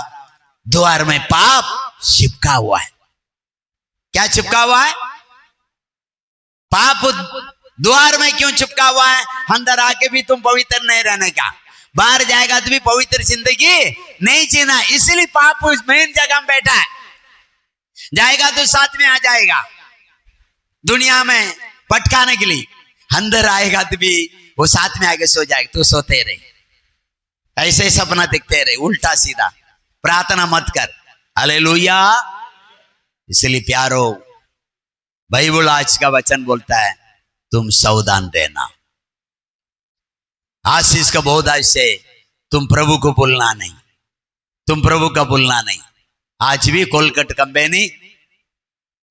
द्वार में पाप चिपका हुआ है। क्या चिपका हुआ है? पाप द्वार में क्यों चिपका हुआ है? अंदर आके भी तुम पवित्र नहीं रहने का, बाहर जाएगा तो भी पवित्र जिंदगी नहीं जीना, इसलिए पाप उस मेन जगह में बैठा है। जाएगा तो साथ में आ जाएगा दुनिया में पटकाने के लिए, अंदर आएगा तो भी वो साथ में आके सो जाएगा, तो सोते रहे, ऐसे सपना दिखते रहे उल्टा सीधा, प्रार्थना मत कर। हालेलुया। इसलिए प्यारो, बाइबल आज का वचन बोलता है तुम सावधान रहना। आशीष का बहुत ऐसे, तुम प्रभु को भूलना नहीं, तुम प्रभु का भूलना नहीं। आज भी कोलकट कंपनी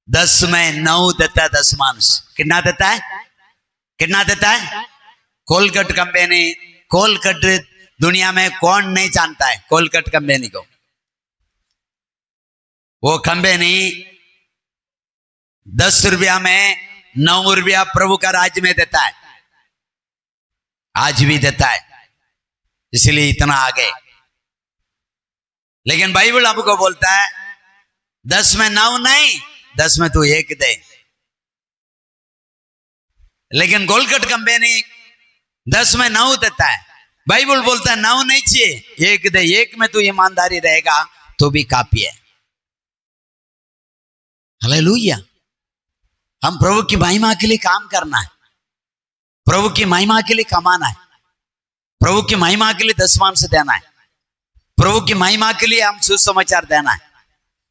10 में 9 देता है, 10 मांस कितना देता है, कितना देता है? कोलकट कंपनी, कोलकट दुनिया में कौन नहीं जानता है कोलकट कंपनी को। वो कंपनी 10 रुपया में 9 रुपया प्रभु का राज्य में देता है, आज भी देता है, इसलिए इतना आगे। लेकिन बाइबल हमको बोलता है 10 में 9 नहीं, 10 में तू 1 दे। लेकिन कोलकट कंपनी 10 में 9 देता है, बाइबल बोलता है 9 नहीं चाहिए, 1 दे। 1 में तू ईमानदारी रहेगा तो भी काफी है। हालेलुया। हम प्रभु की महिमा के लिए काम करना है, प्रभु की महिमा के लिए कमाना है, प्रभु की महिमा के लिए 10 मांस देना है, प्रभु की महिमा के लिए हम सुसमाचार देना है,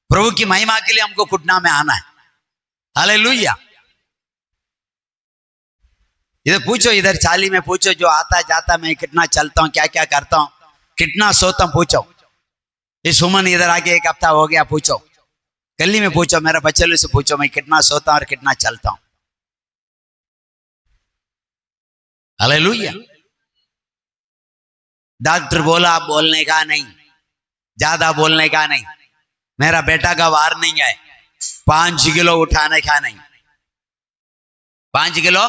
प्रभु की महिमा के लिए हमको घुटना में आना है। हालेलुया। इधर पूछो, इधर चाली में पूछो, जो आता जाता मैं कितना चलता हूं, क्या क्या करता हूं, कितना सोता हूं, पूछो। इस सुमन इधर आके 1 हफ्ता हो गया, पूछो। गली में पूछो, मेरा बच्चे से पूछो, मैं कितना सोता हूं और कितना चलता हूं। हालेलुया। डॉक्टर बोला बोलने का नहीं, ज्यादा बोलने का नहीं, मेरा बेटा का वार नहीं है, 5 किलो उठाने का नहीं, 5 किलो।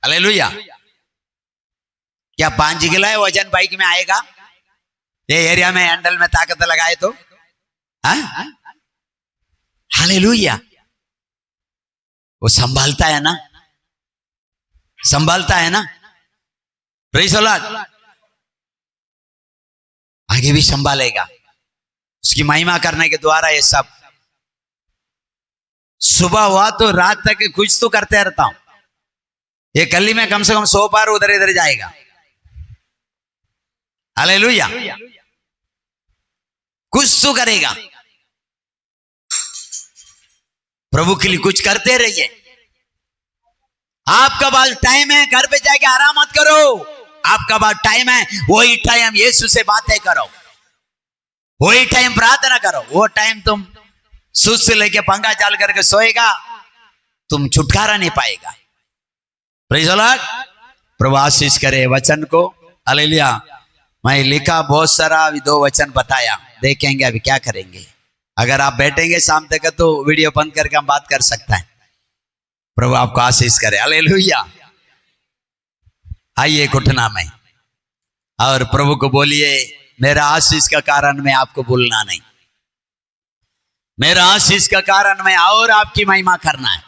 हालेलुया। क्या 5 किलो है वजन बाइक में आएगा? ये एरिया में हैंडल में ताकत लगाए तो हालेलुया। वो संभालता है ना, संभालता है ना। Praise the Lord. आगे भी संभालेगा, उसकी महिमा करने के द्वारा। ये सब सुबह हुआ तो रात तक कुछ तो करते रहता हूं। ये गली में कम से कम 100 बार उधर इधर जाएगा। हालेलुया। कुछ तो करेगा। प्रभु के लिए कुछ करते रहिए। आपका पास टाइम है, घर पे जाके आराम मत करो। आपका पास टाइम है, वही टाइम यीशु से बातें करो, वही टाइम प्रार्थना करो। वो टाइम तुम सुस्त लेके पंखा चाल करके सोएगा, तुम छुटकारा नहीं पाएगा। Praise the Lord. प्रभु आशीष करे वचन को। हालेलुया। मैं लिखा बहुत सारा, अभी 2 वचन बताया, देखेंगे अभी क्या करेंगे। अगर आप बैठेंगे शाम तक तो वीडियो बंद करके हम बात कर सकते हैं। प्रभु आपको आशीष करे। हालेलुया। आइए घुटना में और प्रभु को बोलिए, मेरा आशीष का कारण मैं आपको भूलना नहीं, मेरा आशीष का कारण मैं और आपकी महिमा करना है।